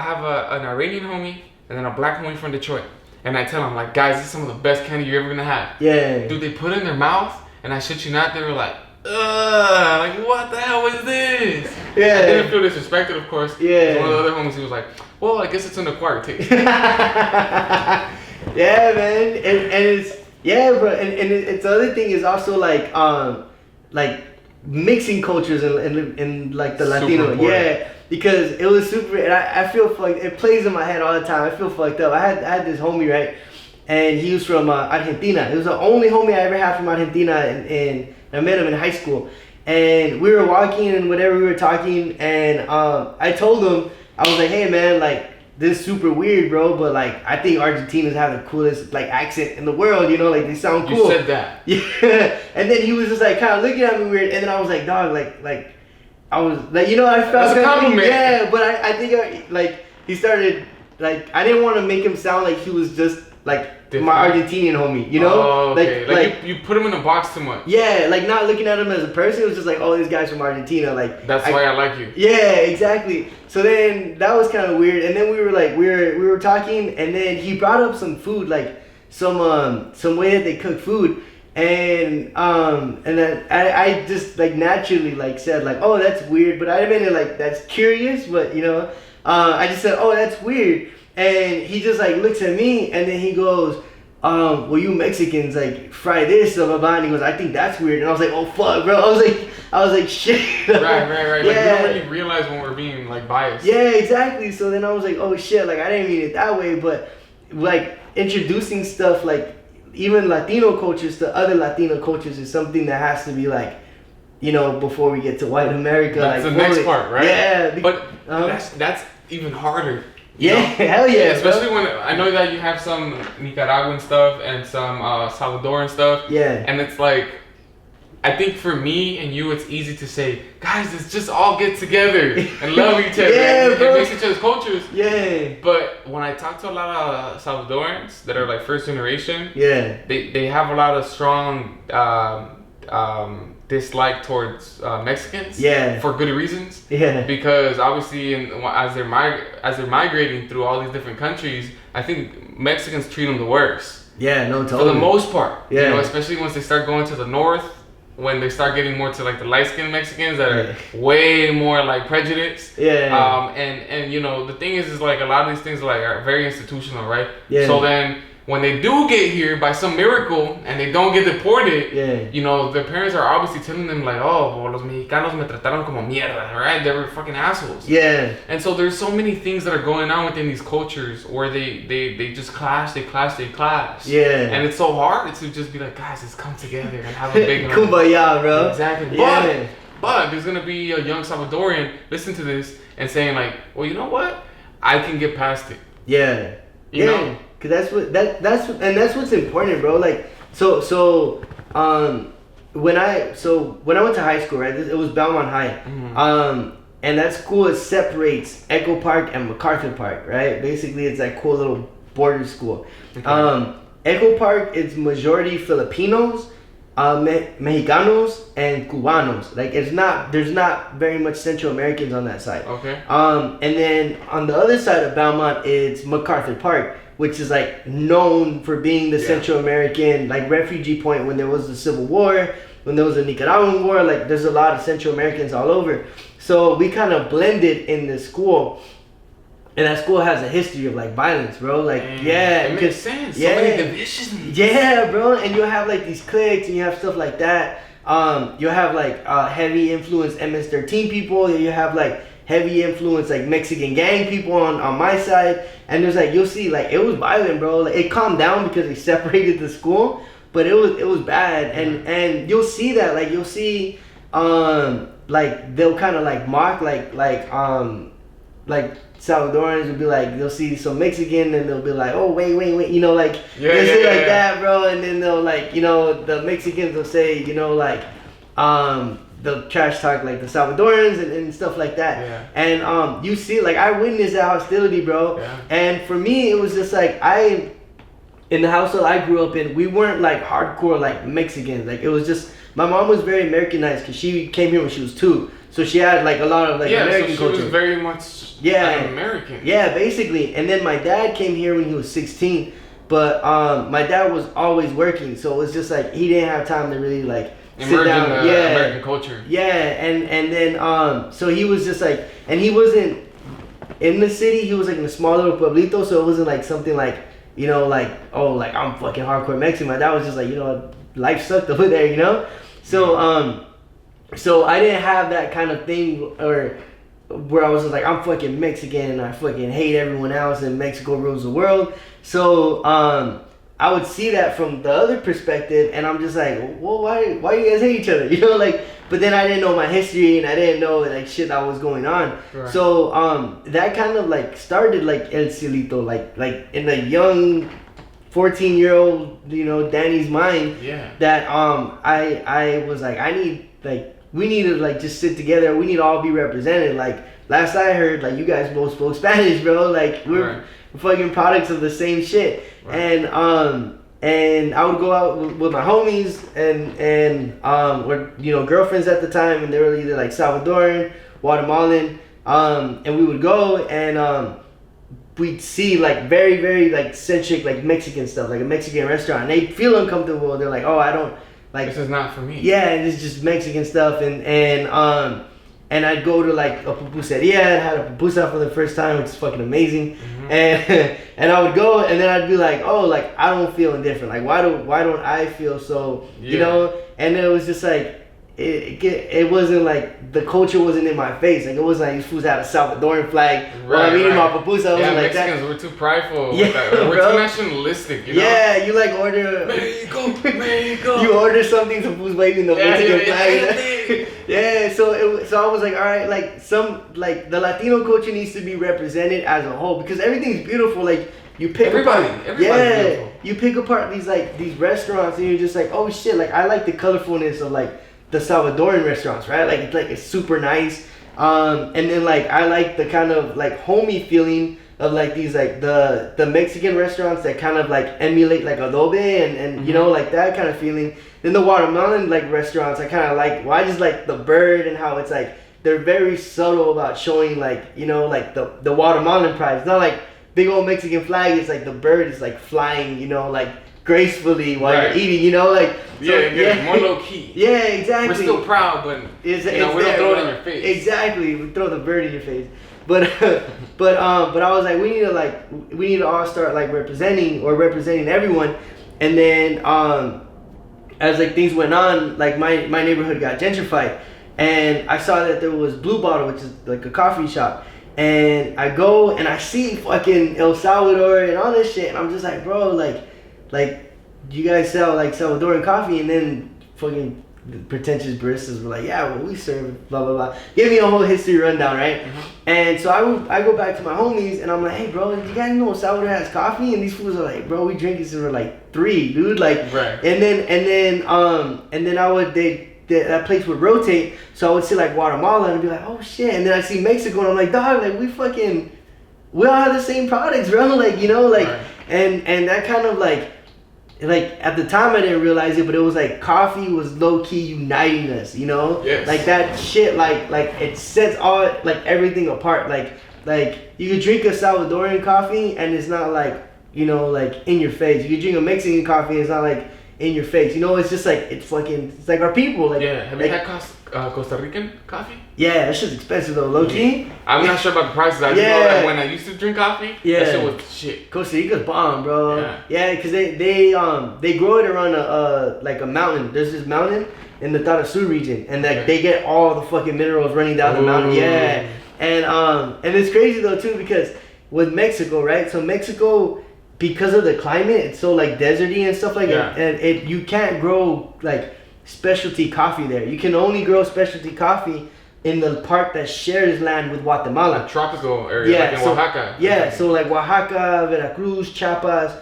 have an Iranian homie and then a black homie from Detroit. And I tell them, like, guys, this is some of the best candy you're ever gonna have. Yeah. Dude, they put it in their mouth, and I shit you not, they were like, ugh, like, what the hell is this? Yeah. I didn't feel disrespected, of course. Yeah. One of the other homies, he was like, well, I guess it's an acquired taste. Yeah, man. And it's, yeah, bro. And it's the other thing is also like mixing cultures and like the Latino. Yeah. Because it was super, and I feel like it plays in my head all the time. I feel fucked up. I had this homie, right, and he was from Argentina. It was the only homie I ever had from Argentina, and I met him in high school. And we were walking and whatever, we were talking, and I told him, I was like, hey man, like this is super weird, bro, but like I think Argentinians have the coolest like accent in the world, you know, like they sound cool. You said that. Yeah. And then he was just like kind of looking at me weird, and then I was like, dog, like. I was like, you know, I felt that's a compliment. Yeah, but I think like he started like I didn't want to make him sound like he was just like different. My Argentinian homie, you know? Oh, okay. Like you put him in a box too much. Yeah, like not looking at him as a person. It was just like, oh, this guy's from Argentina. Like that's why I like you. Yeah, exactly. So then that was kind of weird. And then we were like, we were talking, and then he brought up some food, like some way that they cook food. And then I just like naturally like said like, oh, that's weird, but I didn't mean it like that's curious, but you know, I just said, oh, that's weird, and he just like looks at me, and then he goes, well, you Mexicans like fry this, blah blah blah, and he goes, I think that's weird, and I was like, oh fuck, bro, I was like shit. Right. Yeah. Like we don't really realize when we're being like biased. Yeah, exactly. So then I was like, oh shit, like I didn't mean it that way, but like introducing stuff like. Even Latino cultures to other Latino cultures is something that has to be like, you know, before we get to white America. That's like, the next part, right? Yeah. But that's even harder. Yeah, know? Hell yeah. Especially when I know that you have some Nicaraguan stuff and some Salvadoran stuff. Yeah. And it's like, I think for me and you, it's easy to say, guys, let's just all get together and love each other and mix each other's cultures. Yeah. But when I talk to a lot of Salvadorans that are like first generation, they have a lot of strong dislike towards Mexicans. Yeah. For good reasons. Yeah. Because obviously, as they're migrating through all these different countries, I think Mexicans treat them the worst. Yeah. No, totally. For the most part. Yeah. You know, especially once they start going to the north. When they start getting more to like the light-skinned Mexicans that are way more like prejudiced. Yeah. And you know, the thing is like a lot of these things are very institutional, right? Yeah. So then when they do get here by some miracle and they don't get deported, you know, their parents are obviously telling them like, oh, well, los mexicanos me trataron como mierda, right? They were fucking assholes. Yeah. And so there's so many things that are going on within these cultures where they just clash. Yeah. And it's so hard to just be like, guys, let's come together and have a big kumbaya, bro. Exactly. Yeah. But there's gonna be a young Salvadorian listen to this and saying like, well, you know what? I can get past it. Yeah. You know? Cause that's what's important, bro. Like when I went to high school, right? It was Belmont High. Mm-hmm. And that school, it separates Echo Park and MacArthur Park, right? Basically, it's like cool little border school. Okay. Echo Park is majority Filipinos, Mexicanos, and Cubanos. Like there's not very much Central Americans on that side. Okay. And then on the other side of Belmont, it's MacArthur Park, which is like known for being the Central American like refugee point when there was the Civil War, when there was the Nicaraguan War. Like there's a lot of Central Americans all over. So we kind of blended in this school. And that school has a history of like violence, bro. Like, it makes sense. Yeah, so many divisions. Yeah, bro. And you have like these cliques, and you have stuff like that. You have like heavy influence MS-13 people. You have like heavy influence like Mexican gang people on my side. And there's like you'll see like it was violent, bro. Like it calmed down because they separated the school, but it was bad. And you'll see that like you'll see like they'll kind of like mock like Salvadorans will be like, they'll see some Mexican and they'll be like, oh, wait, you know, like, they'll say like that, bro, and then they'll like, you know, the Mexicans will say, you know, like, they'll trash talk like the Salvadorans and stuff like that. Yeah. And you see, like, I witnessed that hostility, bro, and for me, it was just like, in the household I grew up in, we weren't like hardcore like Mexicans, like, it was just, my mom was very Americanized because she came here when she was 2. So she had like a lot of like American culture. So she was very much an American. Yeah, basically. And then my dad came here when he was 16, but my dad was always working, so it was just like he didn't have time to really like sit down. In the American culture. Yeah, and then so he was just like, and he wasn't in the city. He was like in a small little pueblito, so it wasn't like something like, you know, like, oh, like I'm fucking hardcore Mexican. My dad was just like, you know, life sucked over there, you know. So I didn't have that kind of thing, or where I was just like, I'm fucking Mexican and I fucking hate everyone else and Mexico rules the world. So I would see that from the other perspective, and I'm just like, well, why do you guys hate each other? You know, like, but then I didn't know my history and I didn't know like shit that was going on. Right. So that kind of like started like El Cielito, like in a young 14-year-old, you know, Danny's mind. Yeah. That I was like, we need to like just sit together. We need to all be represented. Like last I heard, like you guys both spoke Spanish, bro. Like we're fucking products of the same shit. Right. And I would go out with my homies and or you know girlfriends at the time, and they were either like Salvadoran, Guatemalan, and we would go and we'd see like very very like centric like Mexican stuff, like a Mexican restaurant. And they feel uncomfortable. They're like, oh, I don't. Like, this is not for me. Yeah, and it's just Mexican stuff, and I'd go to like a pupuseria. I had a pupusa for the first time, which is fucking amazing. Mm-hmm. And I would go, and then I'd be like, oh, like I don't feel indifferent. Like why don't I feel so? You know? And it was just like it wasn't like the culture wasn't in my face. Like it wasn't like these fools had a Salvadoran flag while I'm eating my pupusa. Yeah, like Mexicans, we're too prideful. Yeah, we're too nationalistic. You know? Yeah, you like order. Mexico. You order something, some fools waving the Mexican flag. Yeah, so I was like, all right, like the Latino culture needs to be represented as a whole because everything's beautiful. Like you pick everybody's beautiful. You pick apart these restaurants and you're just like, oh shit, like I like the colorfulness of like the Salvadoran restaurants, right? Like it's super nice. And then like I like the kind of like homey feeling of like these like the Mexican restaurants that kind of like emulate like adobe and you know like that kind of feeling. Then the Guatemalan like restaurants I kind of like. Well, I just like the bird and how it's like they're very subtle about showing like, you know, like the Guatemalan pride. It's not like big old Mexican flag. It's like the bird is like flying, you know, like gracefully while you're eating, you know, like more low key. Yeah, exactly. We're still proud, but we don't throw it in your face. Exactly, we throw the bird in your face. But I was like, we need to all start like representing everyone, and then as like things went on, like my neighborhood got gentrified, and I saw that there was Blue Bottle, which is like a coffee shop. And I go and I see fucking El Salvador and all this shit, and I'm just like, bro, like you guys sell like Salvadoran coffee? And then fucking pretentious baristas were like, yeah, well we serve blah blah blah. Give me a whole history rundown, right? Mm-hmm. And so I go back to my homies and I'm like, hey bro, you guys know El Salvador has coffee? And these fools are like, bro, we drink this for like 3, dude, like. Right. And then I would that place would rotate, so I would see like Guatemala and I'd be like, oh shit, and then I see Mexico and I'm like, dog, like we all have the same products, bro, like, you know, like, right. and that kind of like like at the time I didn't realize it, but it was like coffee was low key uniting us, you know? Yes. Like that shit, like it sets all like everything apart. Like you could drink a Salvadorian coffee and it's not like, you know, like in your face. You could drink a Mexican coffee and it's not like in your face. You know, it's just like it's like our people. Like yeah. Have you had Costa Rican coffee? Yeah, that shit's expensive though, low key. I'm not sure about the prices. I just know that when I used to drink coffee, that shit was shit. Costa Rica's bomb, bro. Yeah, because they grow it around a mountain. There's this mountain in the Tarasur region, and like they get all the fucking minerals running down the mountain. Yeah, and it's crazy though too because with Mexico, right? So Mexico, because of the climate, it's so like deserty and stuff like that, and you can't grow like specialty coffee there. You can only grow specialty coffee in the part that shares land with Guatemala. A tropical area, like in Oaxaca. Yeah, so like Oaxaca, Veracruz, Chiapas,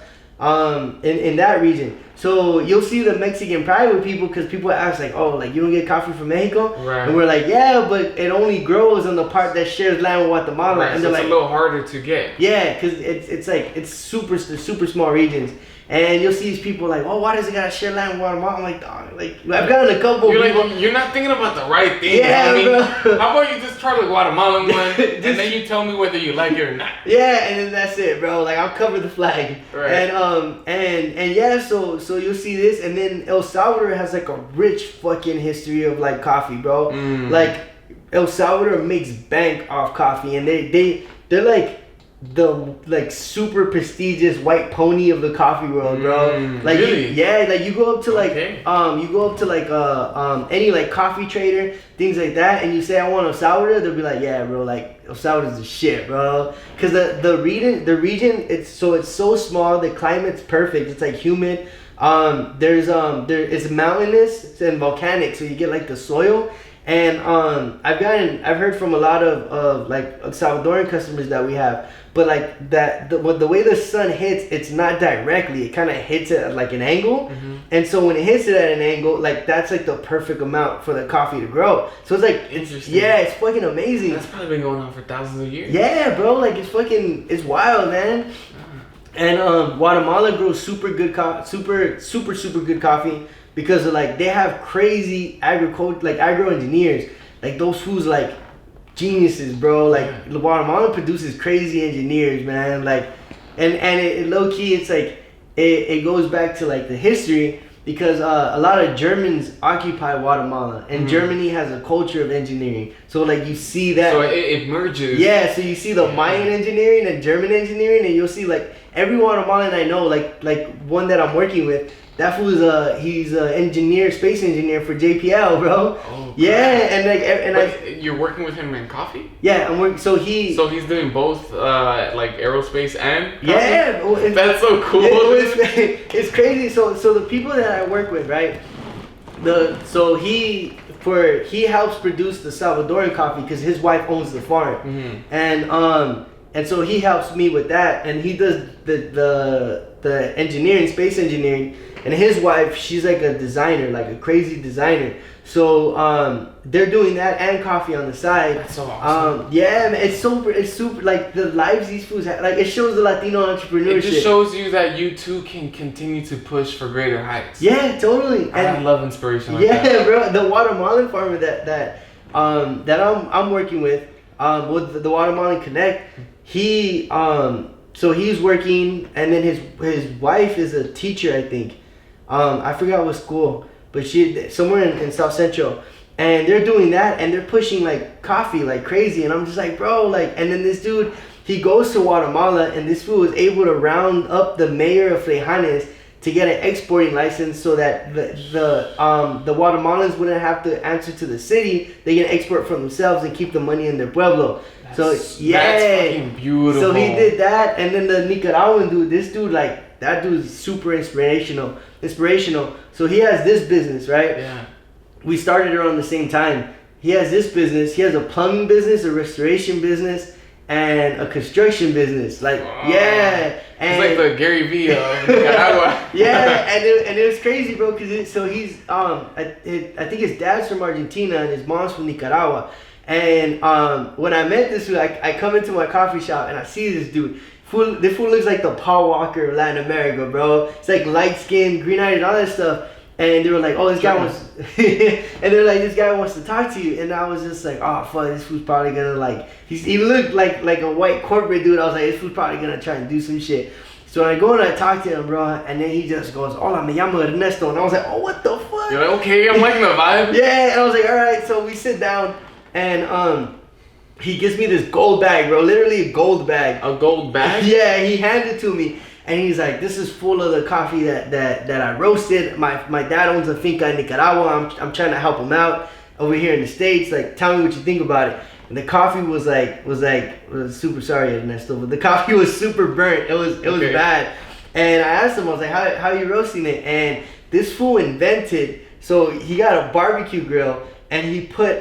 in that region. So you'll see the Mexican pride with people because people ask like, oh, like you don't get coffee from Mexico? Right. And we're like, yeah, but it only grows on the part that shares land with Guatemala. Right, and so they're it's like, a little harder to get. Yeah, because it's super small regions. And you'll see these people like, oh, why does it gotta share land with Guatemala? I'm like, dog, like I've gotten a couple. You're not thinking about the right thing. Yeah, bro. How about you just try the Guatemalan one, and then you tell me whether you like it or not. Yeah, and then that's it, bro. Like I'll cover the flag. Right. And yeah, so you'll see this, and then El Salvador has like a rich fucking history of like coffee, bro. Like El Salvador makes bank off coffee, and they're like the like super prestigious white pony of the coffee world, bro. Like really? You go up to like any like coffee trader, things like that, and you say I want El Salvador, they'll be like, yeah, bro, like El Salvador's the shit, bro. Cause the region it's so small, the climate's perfect, it's like humid. It's mountainous and volcanic, so you get like the soil. And I've heard from a lot of like Salvadoran customers that we have, but like the way the sun hits, it's not directly. It kind of hits it at like an angle, and so when it hits it at an angle, like that's like the perfect amount for the coffee to grow. So it's like interesting. Yeah, it's fucking amazing. That's probably been going on for thousands of years. Yeah, bro. Like it's wild, man. And Guatemala grows super good super good coffee. Because of like they have crazy agro engineers, like those fools like geniuses, bro. Like Guatemala produces crazy engineers, man. Like, and it low key, it's like it goes back to like the history because a lot of Germans occupy Guatemala, and Germany has a culture of engineering. So like you see that. So it merges. Yeah, so you see the Mayan engineering and German engineering, and you'll see like every Guatemalan I know, like one that I'm working with. That fool's he's an engineer, space engineer for JPL, bro. Oh, yeah, and you're working with him in coffee? Yeah, I'm working. So he's doing both, like aerospace and coffee? Yeah, that's so cool. It's crazy. So the people that I work with, right? He helps produce the Salvadoran coffee because his wife owns the farm, and so he helps me with that, and he does the engineering, space engineering. And his wife, she's like a designer, like a crazy designer. So they're doing that and coffee on the side. That's so awesome. Yeah, man, it's super like the lives these foods have. Like it shows the Latino entrepreneurship. It just shows you that you too can continue to push for greater heights. Yeah, totally. I love inspiration like that. Yeah, bro. The Guatemalan farmer that I'm working with the Guatemalan Connect, so he's working, and then his wife is a teacher, I think. I forgot what school, but she somewhere in South Central, and they're doing that, and they're pushing like coffee like crazy, and I'm just like, bro, like, and then this dude, he goes to Guatemala, and this fool was able to round up the mayor of Freijanes to get an exporting license so that the Guatemalans wouldn't have to answer to the city. They can export for themselves and keep the money in their pueblo. That's fucking beautiful. So he did that, and then the Nicaraguan dude, this dude, like, that dude's super inspirational. So he has this business, right? Yeah. We started around the same time. He has this business. He has a plumbing business, a restoration business, and a construction business. Like, yeah. And it's like the Gary Vee of Nicaragua. Yeah, and it was crazy, bro, because he's I think his dad's from Argentina and his mom's from Nicaragua. And when I met this dude, I come into my coffee shop and I see this dude. This fool looks like the Paul Walker of Latin America, bro. It's like light skin, green eyed, and all that stuff. And they were like, "Oh, this guy wants," and they're like, "This guy wants to talk to you." And I was just like, "Oh, fuck, this fool's probably gonna like." He looked like a white corporate dude. I was like, "This fool's probably gonna try and do some shit." So I go and I talk to him, bro, and then he just goes, "Hola, me llamo Ernesto," and I was like, "Oh, what the fuck?" You're like, "Okay, I'm liking the vibe." Yeah, and I was like, "All right." So we sit down, and he gives me this gold bag, bro. Literally a gold bag. A gold bag? Yeah, he handed it to me. And he's like, "This is full of the coffee that I roasted. My dad owns a finca in Nicaragua. I'm trying to help him out over here in the States. Like, tell me what you think about it." And the coffee was super, sorry, Ernesto, but the coffee was super burnt. It was bad. And I asked him, I was like, how are you roasting it? And this fool invented, so he got a barbecue grill. And he put,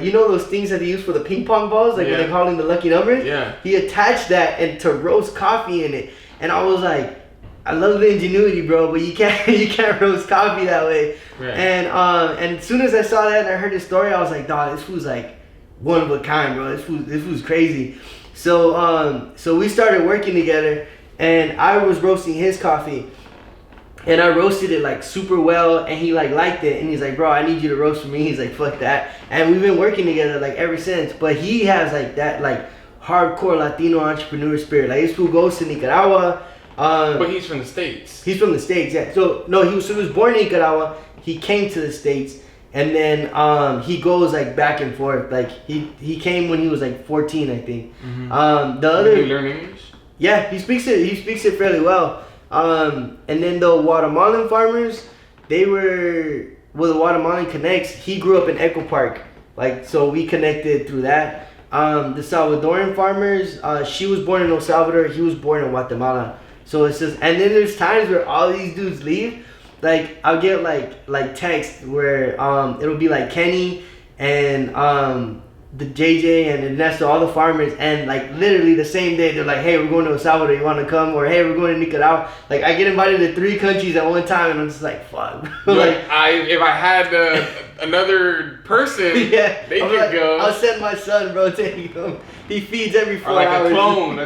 you know those things that they use for the ping pong balls, like when they call them the lucky numbers? Yeah. He attached that and to roast coffee in it. And I was like, I love the ingenuity, bro, but you can't roast coffee that way. Right. And as soon as I saw that and I heard his story, I was like, dog, this fool's like one of a kind, bro. This fool's crazy. So we started working together, and I was roasting his coffee. And I roasted it like super well, and he like liked it, and he's like, "Bro, I need you to roast for me." He's like, "Fuck that," and we've been working together like ever since. But he has like that like hardcore Latino entrepreneur spirit. Like this fool goes to Nicaragua. But he's from the States. He's from the States, yeah. So no, he was born in Nicaragua. He came to the States, and then he goes like back and forth. Like he came when he was like 14, I think. Mm-hmm. Did he learn English? Yeah, he speaks it fairly well. And then the Guatemalan farmers, the Guatemalan connects. He grew up in Echo Park, like, so we connected through that. The Salvadoran farmers, she was born in El Salvador, he was born in Guatemala. So it's just, and then there's times where all these dudes leave. Like I'll get like text where it'll be like Kenny and the JJ and Ernesto, all the farmers, and like literally the same day they're like, "Hey, we're going to El Salvador, you want to come?" Or, "Hey, we're going to Nicaragua." Like I get invited to 3 countries at one time, and I'm just like, "Fuck." Like if I had another person, they could like, go. I'll send my son, bro. Take him. He feeds every 4 hours. A clone,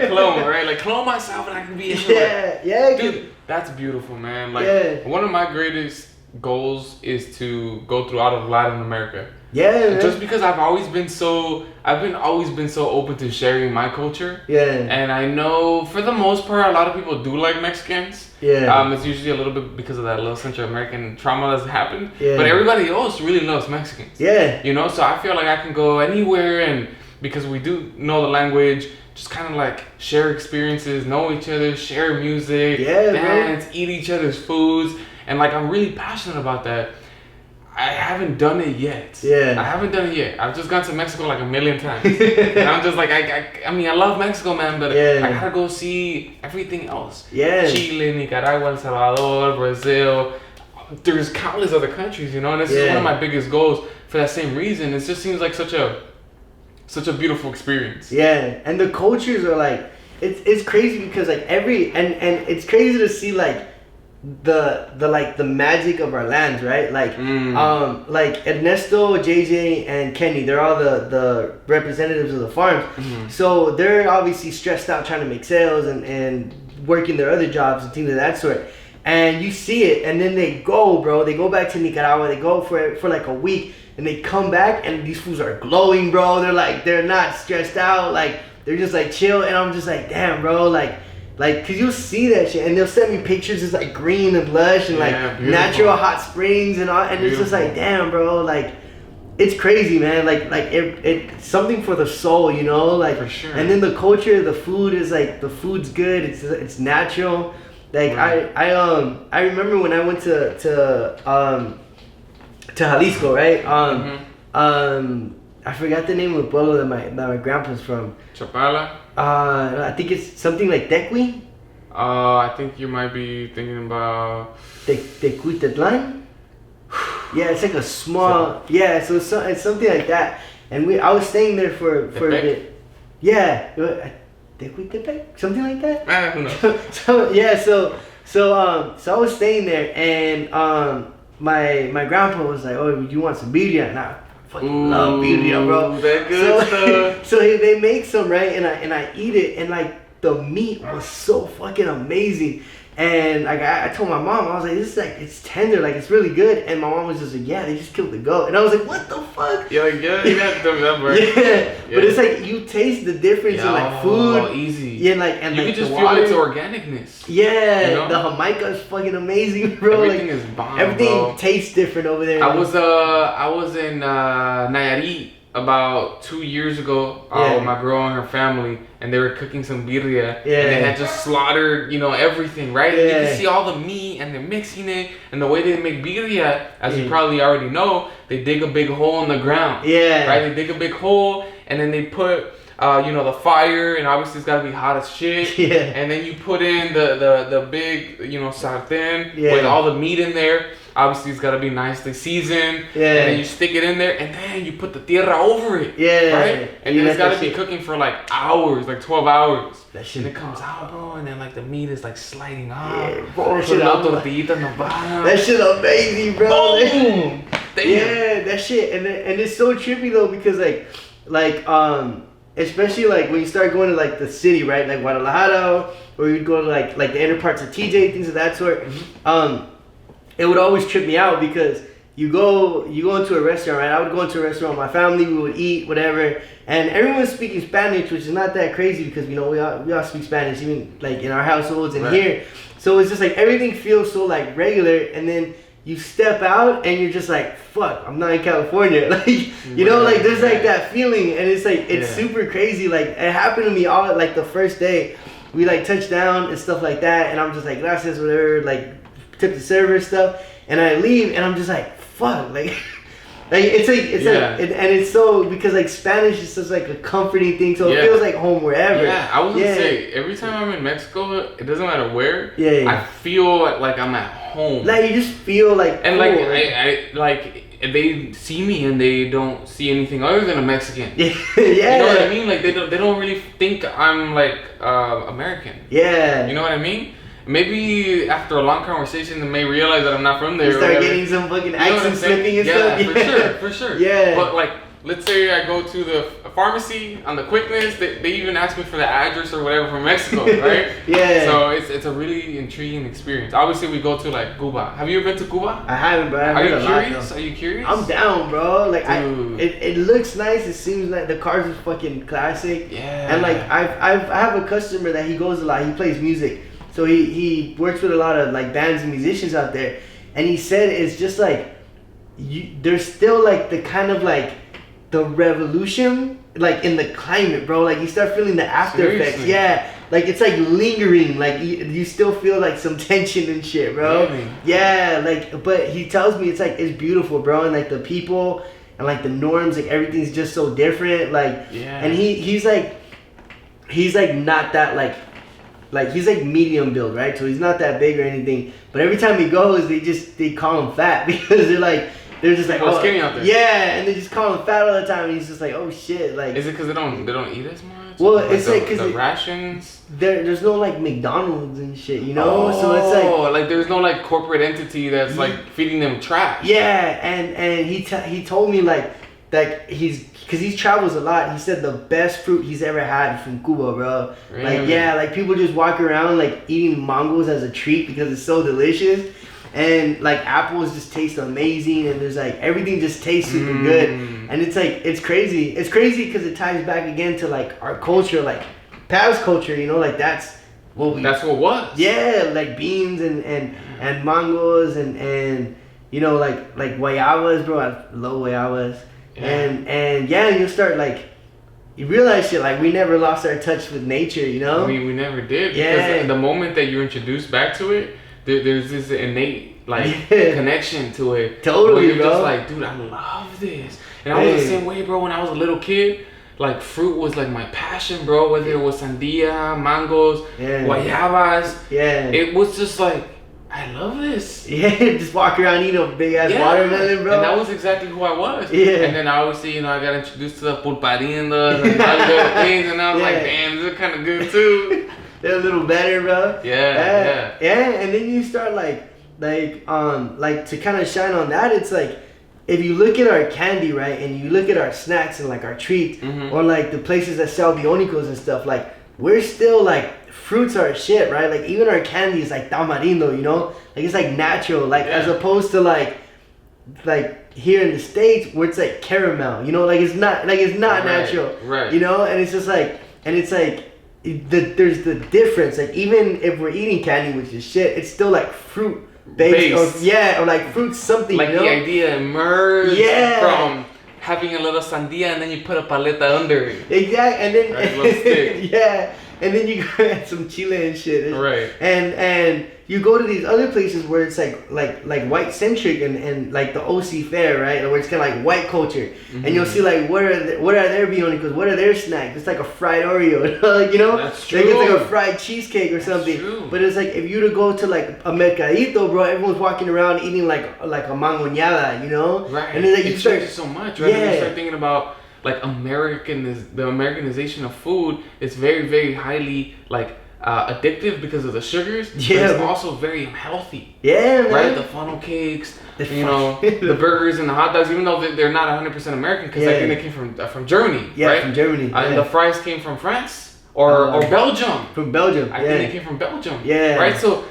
right? Like clone myself, and I can be everywhere. Yeah, dude, that's beautiful, man. Like one of my greatest goals is to go through out of Latin America. Yeah, man. Just because I've always been so open to sharing my culture. Yeah. And I know for the most part a lot of people do like Mexicans. Yeah. It's usually a little bit because of that little Central American trauma that's happened. Yeah. But everybody else really loves Mexicans. Yeah. You know, so I feel like I can go anywhere, and because we do know the language, just kind of like share experiences, know each other, share music, dance, eat each other's foods, and like I'm really passionate about that. I haven't done it yet. Yeah. I haven't done it yet. I've just gone to Mexico like a million times. And I'm just like, I mean, I love Mexico, man, but I gotta go see everything else. Yeah. Chile, Nicaragua, El Salvador, Brazil. There's countless other countries, you know, and this is one of my biggest goals for that same reason. It just seems like such a beautiful experience. Yeah. And the cultures are like, it's crazy because like and it's crazy to see like the magic of our lands, right? Like like Ernesto, JJ, and Kenny, they're all the representatives of the farms. So they're obviously stressed out trying to make sales and working their other jobs and things of that sort. And you see it, and then they go back to Nicaragua, they go for like a week, and they come back and these fools are glowing, bro. They're not stressed out, like they're just like chill. And I'm just like, damn, bro, like cause you'll see that shit, and they'll send me pictures. It's like green and lush and like natural hot springs and all, and it's just like, damn, bro, like it's crazy, man. Like it's something for the soul, you know, like for sure. And then the culture, the food is like, the food's good. It's natural. Like I remember when I went to Jalisco, right? I forgot the name of the pueblo that my grandpa's from. Chapala? I think it's something like Tequi. I think you might be thinking about Tecuitetlan. Yeah, it's like a small. Yeah, so it's something like that. And I was staying there for a bit. Yeah, Tecuitepec, something like that. Who knows? So I was staying there, and my grandpa was like, "Oh, you want some birria?" And I fucking love birria, bro. That good stuff. So they make some, right, and I eat it, and like the meat was so fucking amazing. And like I told my mom, I was like, this is like, it's tender, like it's really good. And my mom was just like, yeah, they just killed the goat. And I was like, what the fuck? You're like, yeah, you got to remember. Yeah, but it's like you taste the difference in like food. Easy. Yeah, and you like can just the feel water. its organicness. Yeah, you know? The Jamaica is fucking amazing, bro. Everything like, is bomb, everything bro. tastes different over there. I was in Nayarit about 2 years ago with my girl and her family, and they were cooking some birria, and they had just slaughtered, everything, right? And you can see all the meat, and they're mixing it, and the way they make birria, as you probably already know, they dig a big hole in the ground, right? They dig a big hole, and then they put the fire, and obviously it's gotta be hot as shit. And then you put in the big, sartén with all the meat in there. Obviously it's gotta be nicely seasoned. And then you stick it in there, and then you put the tierra over it. Right? And then it's gotta be cooking for like hours, like 12 hours. That shit. And it comes out, bro, and then like the meat is like sliding out. Bro, that shit tortillita in the bottom. That shit amazing, bro. Boom! Yeah, that shit. And it's so trippy though, because like especially like when you start going to like the city, right? Like Guadalajara, or you'd go to like the inner parts of TJ, things of that sort. It would always trip me out because you go into a restaurant, right? I would go into a restaurant with my family, we would eat, whatever, and everyone's speaking Spanish, which is not that crazy because we all speak Spanish, even like in our households and here. So it's just like everything feels so like regular, and then you step out and you're just like, fuck, I'm not in California. Like, you know, like there's like that feeling, and it's like it's super crazy. Like it happened to me all like the first day. We like touched down and stuff like that, and I'm just like, gracias, whatever, like tip the server and stuff, and I leave and I'm just like, fuck, like it's like and it's so, because like Spanish is just like a comforting thing, so it feels like home wherever. I was gonna say, every time I'm in Mexico, it doesn't matter where, I feel like I'm at home. Like you just feel like, and like I like they see me and they don't see anything other than a Mexican. You know what I mean? Like they don't really think I'm like American. You know what I mean? Maybe after a long conversation, they may realize that I'm not from there. You start getting some fucking accent slipping and stuff. For sure. Yeah. But like, let's say I go to the pharmacy on the quickness, they even ask me for the address or whatever from Mexico, right? So it's a really intriguing experience. Obviously, we go to like Cuba. Have you ever been to Cuba? I haven't, bro. Are you curious? Are you curious? I'm down, bro. Like it looks nice. It seems like the cars are fucking classic. And like I have a customer that he goes a lot. He plays music. So he works with a lot of like bands and musicians out there, and he said it's just like there's still like the kind of like the revolution like in the climate, bro. Like you start feeling the after effects. Like it's like lingering. Like you still feel like some tension and shit, bro. Like, but he tells me it's beautiful, bro, and like the people and like the norms, like everything's just so different. Like and he's like not that like he's like medium build, right? So he's not that big or anything. But every time he goes, they call him fat because they're just like, oh, skinny out there. And they just call him fat all the time. And he's just like, oh shit, like. Is it because they don't eat as much? Well, it's like because the rations. There's no like McDonald's and shit, you know. So it's like there's no like corporate entity that's like feeding them trash. And he told me like that because he travels a lot. He said the best fruit he's ever had from Cuba, bro. Really? Like like people just walk around like eating mangoes as a treat because it's so delicious, and like apples just taste amazing, and there's like everything just tastes super good, and it's like it's crazy because it ties back again to like our culture, like past culture, you know, like that's what was. Like beans and mangoes and you know like guayabas, bro. I love guayabas. And you start like you realize shit like we never lost our touch with nature, you know. We never did, because the moment that you're introduced back to it, there's this innate like connection to it. Totally, you're bro. Just like, dude, I love this. And I was the same way, bro. When I was a little kid, like fruit was like my passion, bro. Whether it was sandia, mangoes, guayabas, it was just like, I love this. Just walk around eating a big ass watermelon, bro. And that was exactly who I was. And then I obviously, I got introduced to the pulparindos and other things, and I was like, damn, this is kind of good too. They're a little better, bro. And then you start like to kind of shine on that. It's like if you look at our candy, right, and you look at our snacks and like our treats, or like the places that sell bionicos and stuff, like we're still like fruits are shit, right? Like even our candy is like tamarindo, you know, like it's like natural, like as opposed to like here in the States where it's like caramel, you know, like it's not natural, right? You know, and it's just like, and it's like there's the difference. Like even if we're eating candy, which is shit, it's still like fruit based. Or like fruit something. Like, you know? The idea emerged from having a little sandia and then you put a paleta under it. Exactly, and then right, a little stick. And then you go at some chile and shit. Right. And you go to these other places where it's like white centric and like the OC Fair, right? Where it's kind of like white culture. Mm-hmm. And you'll see like what are their bionicos? What are their snacks? It's like a fried Oreo, like, you know? That's true. Like it's like a fried cheesecake or something. That's true. But it's like if you to go to like a mercadito, bro, everyone's walking around eating like a mangoñada, you know? Right. And then like it changes so much, right? And you start thinking about like the Americanization of food is very, very highly like addictive because of the sugars. Yeah, but it's also very unhealthy. Yeah, man. Right, the funnel cakes, you know, the burgers and the hot dogs. Even though they're not 100% American, because I think they came from Germany. Yeah, right? From Germany. And the fries came from France or Belgium. From Belgium. I think they came from Belgium. Yeah. Right. So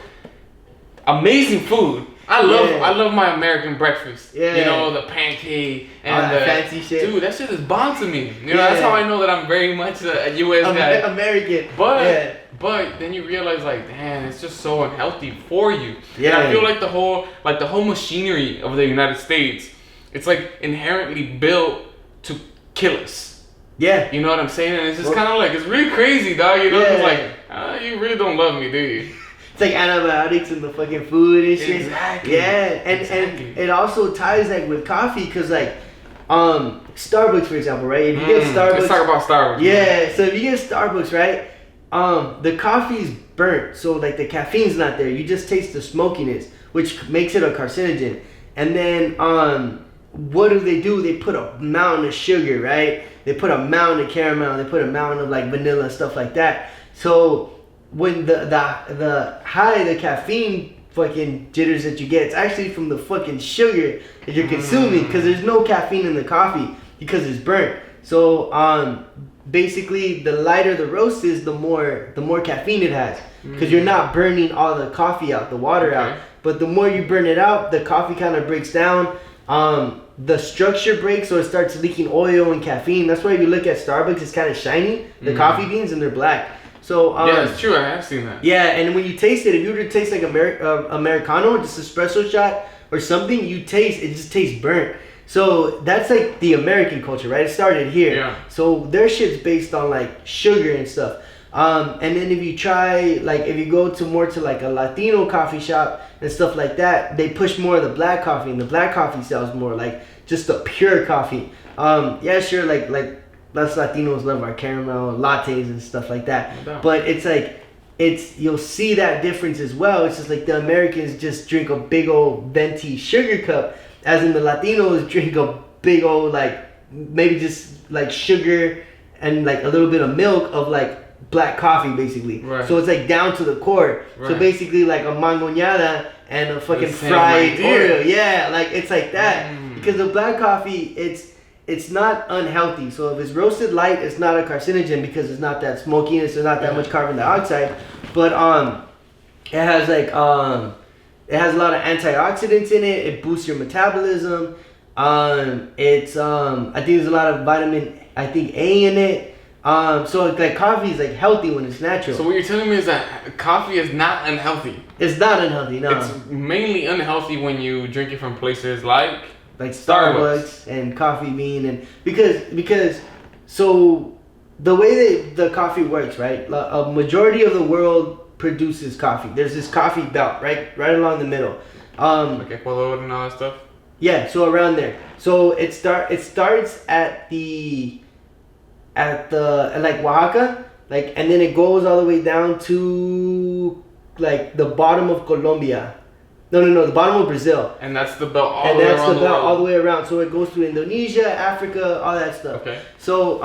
amazing food. I love my American breakfast. Yeah. You know, the pancake and the fancy shit. Dude, that shit is bomb to me. You know, that's how I know that I'm very much a US guy. American. But then you realize like, damn, it's just so unhealthy for you. Yeah. And I feel like the whole machinery of the United States, it's like inherently built to kill us. Yeah. You know what I'm saying? And it's just kind of like, it's really crazy, dog. You know, it's like, you really don't love me, do you? It's like antibiotics in the fucking food and shit. Exactly. Yeah, and it also ties like with coffee, cause like Starbucks, for example, right? If you get Starbucks, let's talk about Starbucks. Yeah, so if you get Starbucks, right, the coffee's burnt, so like the caffeine's not there. You just taste the smokiness, which makes it a carcinogen. And then what do? They put a mountain of sugar, right? They put a mountain of caramel, they put a mountain of like vanilla, stuff like that. So when the caffeine fucking jitters that you get, it's actually from the fucking sugar that you're consuming, because there's no caffeine in the coffee because it's burnt. So basically the lighter the roast is, the more caffeine it has, because you're not burning all the coffee out, the water out. But the more you burn it out, the coffee kind of breaks down. The structure breaks, so it starts leaking oil and caffeine. That's why if you look at Starbucks, it's kind of shiny, the coffee beans, and they're black. So yeah, it's true. I have seen that. Yeah, and when you taste it, if you were to taste like Americano, just espresso shot or something, it just tastes burnt. So that's like the American culture, right? It started here. Yeah. So their shit's based on like sugar and stuff. And then if you try, like if you go to like a Latino coffee shop and stuff like that, they push more of the black coffee, and the black coffee sells more, like just the pure coffee. Yeah, sure, like us Latinos love our caramel lattes and stuff like that. No. But it's like, you'll see that difference as well. It's just like the Americans just drink a big old venti sugar cup, as in the Latinos drink a big old like maybe just like sugar and like a little bit of milk of like black coffee basically. Right. So it's like down to the core. Right. So basically like a mangoñada and a fucking fried Oreo. Yeah, like it's like that. Because the black coffee, it's not unhealthy. So if it's roasted light, it's not a carcinogen because it's not that smokiness, there's not that much carbon dioxide. But it has like it has a lot of antioxidants in it. It boosts your metabolism. I think there's a lot of vitamin A in it. So like coffee is like healthy when it's natural. So what you're telling me is that coffee is not unhealthy. It's not unhealthy, no. It's mainly unhealthy when you drink it from places like Starbucks and Coffee Bean, and because so the way that the coffee works, right? A majority of the world produces coffee. There's this coffee belt right along the middle. Like Ecuador and all that stuff. Yeah, so around there. So it starts at like Oaxaca, like, and then it goes all the way down to like the bottom of Colombia. No, the bottom of Brazil. And that's the belt all the way around. And that's the belt all the way around. So it goes through Indonesia, Africa, all that stuff. Okay. So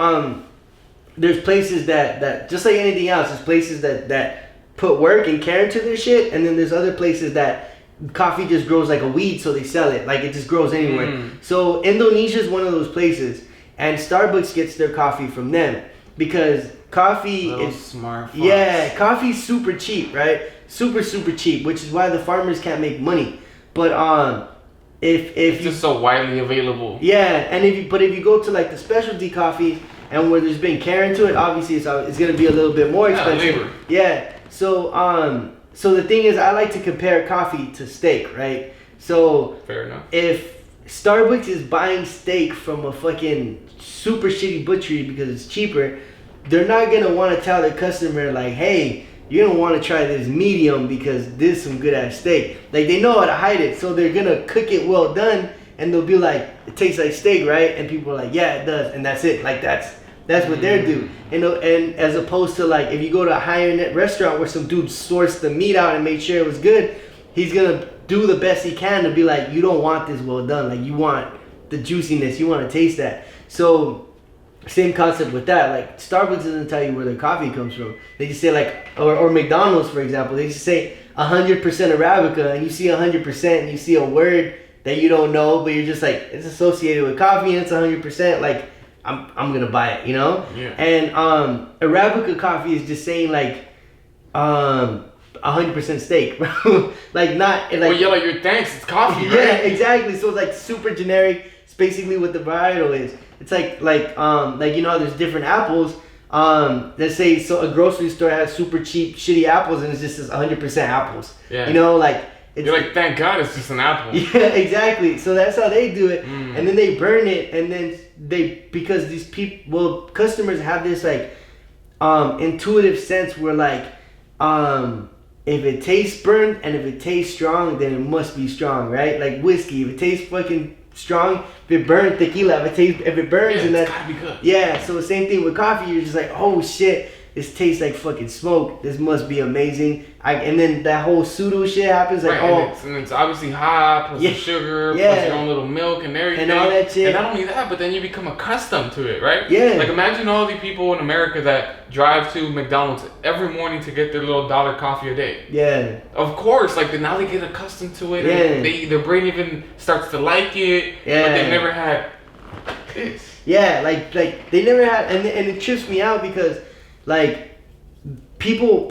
there's places that just like anything else, there's places that put work and care into their shit, and then there's other places that coffee just grows like a weed, so they sell it. Like it just grows anywhere. So Indonesia is one of those places, and Starbucks gets their coffee from them because coffee Little is smart fox. Yeah, coffee's super cheap, right? Super cheap, which is why the farmers can't make money. But if it's just so widely available. Yeah, and if you go to like the specialty coffee and where there's been care into it, obviously it's gonna be a little bit more expensive. Labor. Yeah. So the thing is, I like to compare coffee to steak, right? So fair enough. If Starbucks is buying steak from a fucking super shitty butchery because it's cheaper, they're not gonna want to tell their customer like, hey, you're gonna want to try this medium because this is some good ass steak. Like, they know how to hide it, so they're gonna cook it well done, and they'll be like, it tastes like steak, right? And people are like, yeah, it does, and that's it. Like that's what they're do. And as opposed to like if you go to a higher net restaurant where some dude sourced the meat out and made sure it was good, he's gonna do the best he can to be like, you don't want this well done. Like, you want the juiciness, you want to taste that. So same concept with that. Like, Starbucks doesn't tell you where their coffee comes from. They just say like, or McDonald's, for example, they just say 100% Arabica, and you see 100% and you see a word that you don't know, but you're just like, it's associated with coffee and it's 100%. Like, I'm gonna buy it, you know? Yeah. And Arabica coffee is just saying like 100% steak, bro. Like, not like. Well, yeah, like your thanks, it's coffee, right? Yeah, exactly. So it's like super generic. It's basically what the varietal is. It's like you know how there's different apples. Let's say so a grocery store has super cheap shitty apples and it's just 100% apples. Yeah. You know, like. You're like, thank God it's just an apple. Yeah, exactly. So that's how they do it, and then they burn it, and then because these people, customers have this like intuitive sense where like if it tastes burnt and if it tastes strong, then it must be strong, right? Like whiskey, if it tastes fucking strong, if it burns, tequila, if it burns, and that's gotta be good. Yeah, so the same thing with coffee. You're just like, oh shit, this tastes like fucking smoke. This must be amazing. And then that whole pseudo shit happens. Like, right, and it's obviously hot, plus the sugar, plus your own little milk and everything. And all that shit. And not only that, but then you become accustomed to it, right? Yeah. Like, imagine all the people in America that drive to McDonald's every morning to get their little $1 coffee a day. Yeah. Of course, like, now they get accustomed to it. Yeah. And their brain even starts to like it. Yeah. But they've never had this. Yeah, like they never had, and it trips me out because, like, people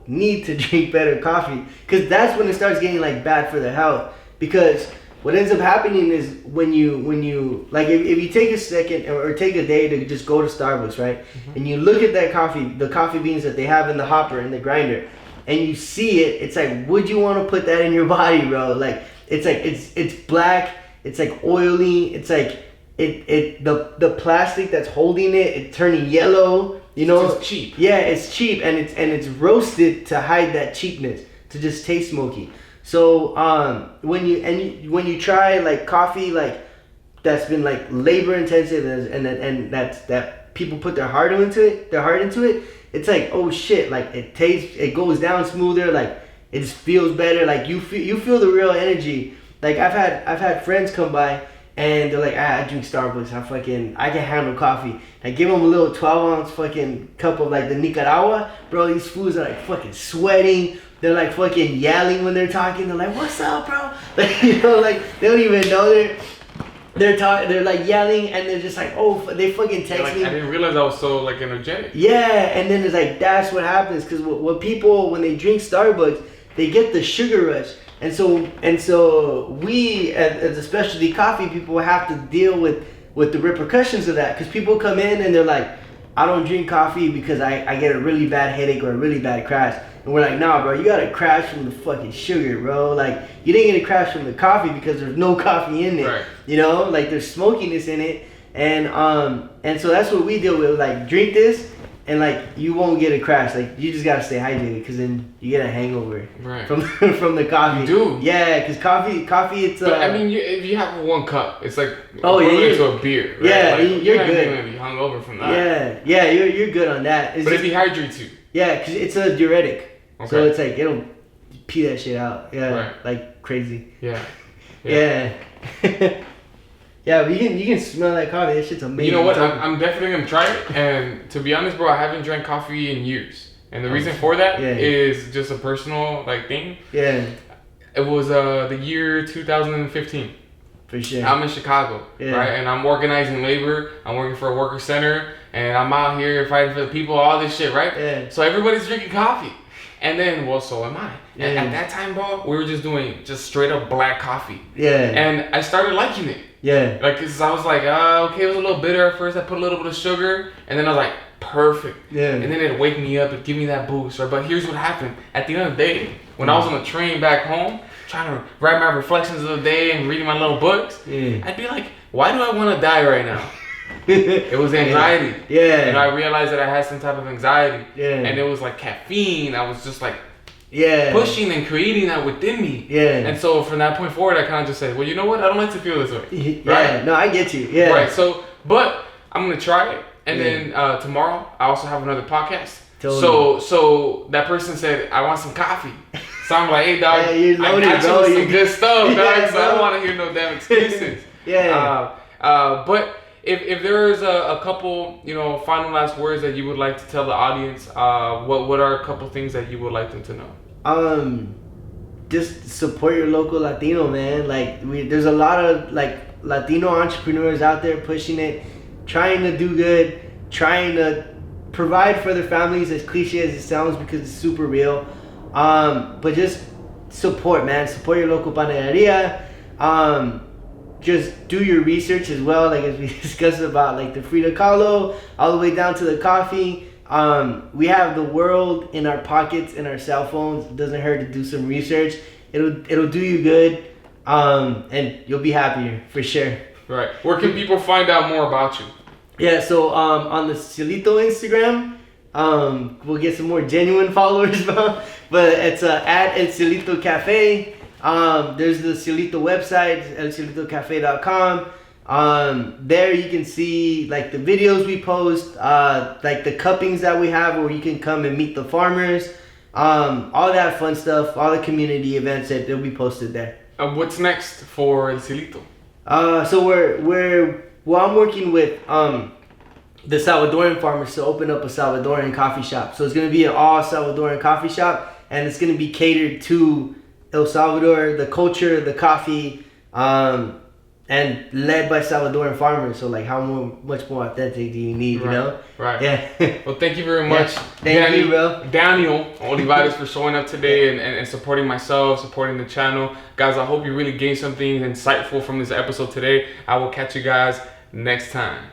need to drink better coffee, because that's when it starts getting like bad for their health. Because what ends up happening is when you like if you take a second or take a day to just go to Starbucks, right, and you look at that coffee, the coffee beans that they have in the hopper in the grinder, and you see it, it's like, would you want to put that in your body, bro? Like, it's like it's black, it's like oily, it's like the plastic that's holding it turning yellow. You know, it's cheap. Yeah, it's cheap, and it's roasted to hide that cheapness, to just taste smoky. So when you try like coffee like that's been like labor intensive and that people put their heart into it, it's like, oh shit, like it goes down smoother, like it just feels better, like you feel the real energy. Like I've had friends come by and they're like, I drink Starbucks. I can handle coffee. I give them a little 12-ounce fucking cup of like the Nicaragua. Bro, these fools are like fucking sweating. They're like fucking yelling when they're talking. They're like, what's up, bro? Like, you know, like they don't even know they're like yelling, and they're just like, oh, they fucking text me. I didn't realize I was so like energetic. Yeah, and then it's like, that's what happens, because what people, when they drink Starbucks, they get the sugar rush. And so we, as a specialty coffee people, have to deal with the repercussions of that. Because people come in and they're like, I don't drink coffee because I get a really bad headache or a really bad crash. And we're like, nah, bro, you got to crash from the fucking sugar, bro. Like, you didn't get a crash from the coffee because there's no coffee in it. Right. You know, like there's smokiness in it. And so that's what we deal with. Like, drink this. And like, you won't get a crash. Like, you just gotta stay hydrated, because then you get a hangover from the coffee. You do. Yeah, because coffee. It's. But I mean, if you have 1 cup, it's like into a beer. Right? Yeah, like, you're good. You're gonna be hungover from that. Yeah, you're good on that. But it dehydrates you. Yeah, because it's a diuretic. Okay. So it's like it'll pee that shit out. Yeah, right. Like crazy. Yeah. Yeah, but you can smell that coffee. That shit's amazing. You know what? I'm definitely gonna try it. And to be honest, bro, I haven't drank coffee in years. And the reason for that is just a personal like thing. Yeah. It was the year 2015. For sure. I'm in Chicago, right? And I'm organizing labor. I'm working for a worker center, and I'm out here fighting for the people, all this shit, right? Yeah. So everybody's drinking coffee. And then, well, so am I. Yeah. And at that time, bro, we were just doing just straight up black coffee. Yeah. And I started liking it. Yeah. Like, cause I was like, okay, it was a little bitter at first. I put a little bit of sugar, and then I was like, perfect. Yeah. And then it'd wake me up and give me that boost, right? But here's what happened. At the end of the day, when I was on the train back home, trying to write my reflections of the day and reading my little books, I'd be like, why do I want to die right now? It was anxiety. Yeah. And I realized that I had some type of anxiety. Yeah. And it was like caffeine. I was just like pushing and creating that within me. Yeah. And so from that point forward, I kind of just said, well, you know what? I don't like to feel this way. Right? Right? No, I get you. Yeah. Right. So, but I'm going to try it. And then tomorrow, I also have another podcast. Totally. So that person said, I want some coffee. So I'm like, hey, dog, you're loaded, I got you with some good stuff, dog. So I don't want to hear no damn excuses. But if there is a couple, final last words that you would like to tell the audience, what are a couple things that you would like them to know? Just support your local Latino, man. Like there's a lot of like Latino entrepreneurs out there pushing it, trying to do good, trying to provide for their families, as cliche as it sounds, because it's super real. But just support, man. Support your local panaderia. Just do your research as well, like as we discussed about like the Frida Kahlo, all the way down to the coffee. We have the world in our pockets, in our cell phones. It doesn't hurt to do some research. It'll do you good, and you'll be happier for sure. Right. Where can people find out more about you? Yeah, so on the Cielito Instagram, we'll get some more genuine followers, bro. But it's at El Cielito Cafe. There's the Cielito website, elcielitocafe.com. There you can see like the videos we post, like the cuppings that we have where you can come and meet the farmers, all that fun stuff, all the community events that will be posted there. What's next for El Cielito? So I'm working with the Salvadoran farmers to open up a Salvadoran coffee shop. So it's gonna be an all Salvadoran coffee shop, and it's gonna be catered to El Salvador, the culture, the coffee, and led by Salvadoran farmers. So like, much more authentic do you need? Right. You know? Right. Yeah. Well, thank you very much, Thank you, bro. Daniel Olivares, for showing up today and supporting myself, supporting the channel, guys. I hope you really gained something insightful from this episode today. I will catch you guys next time.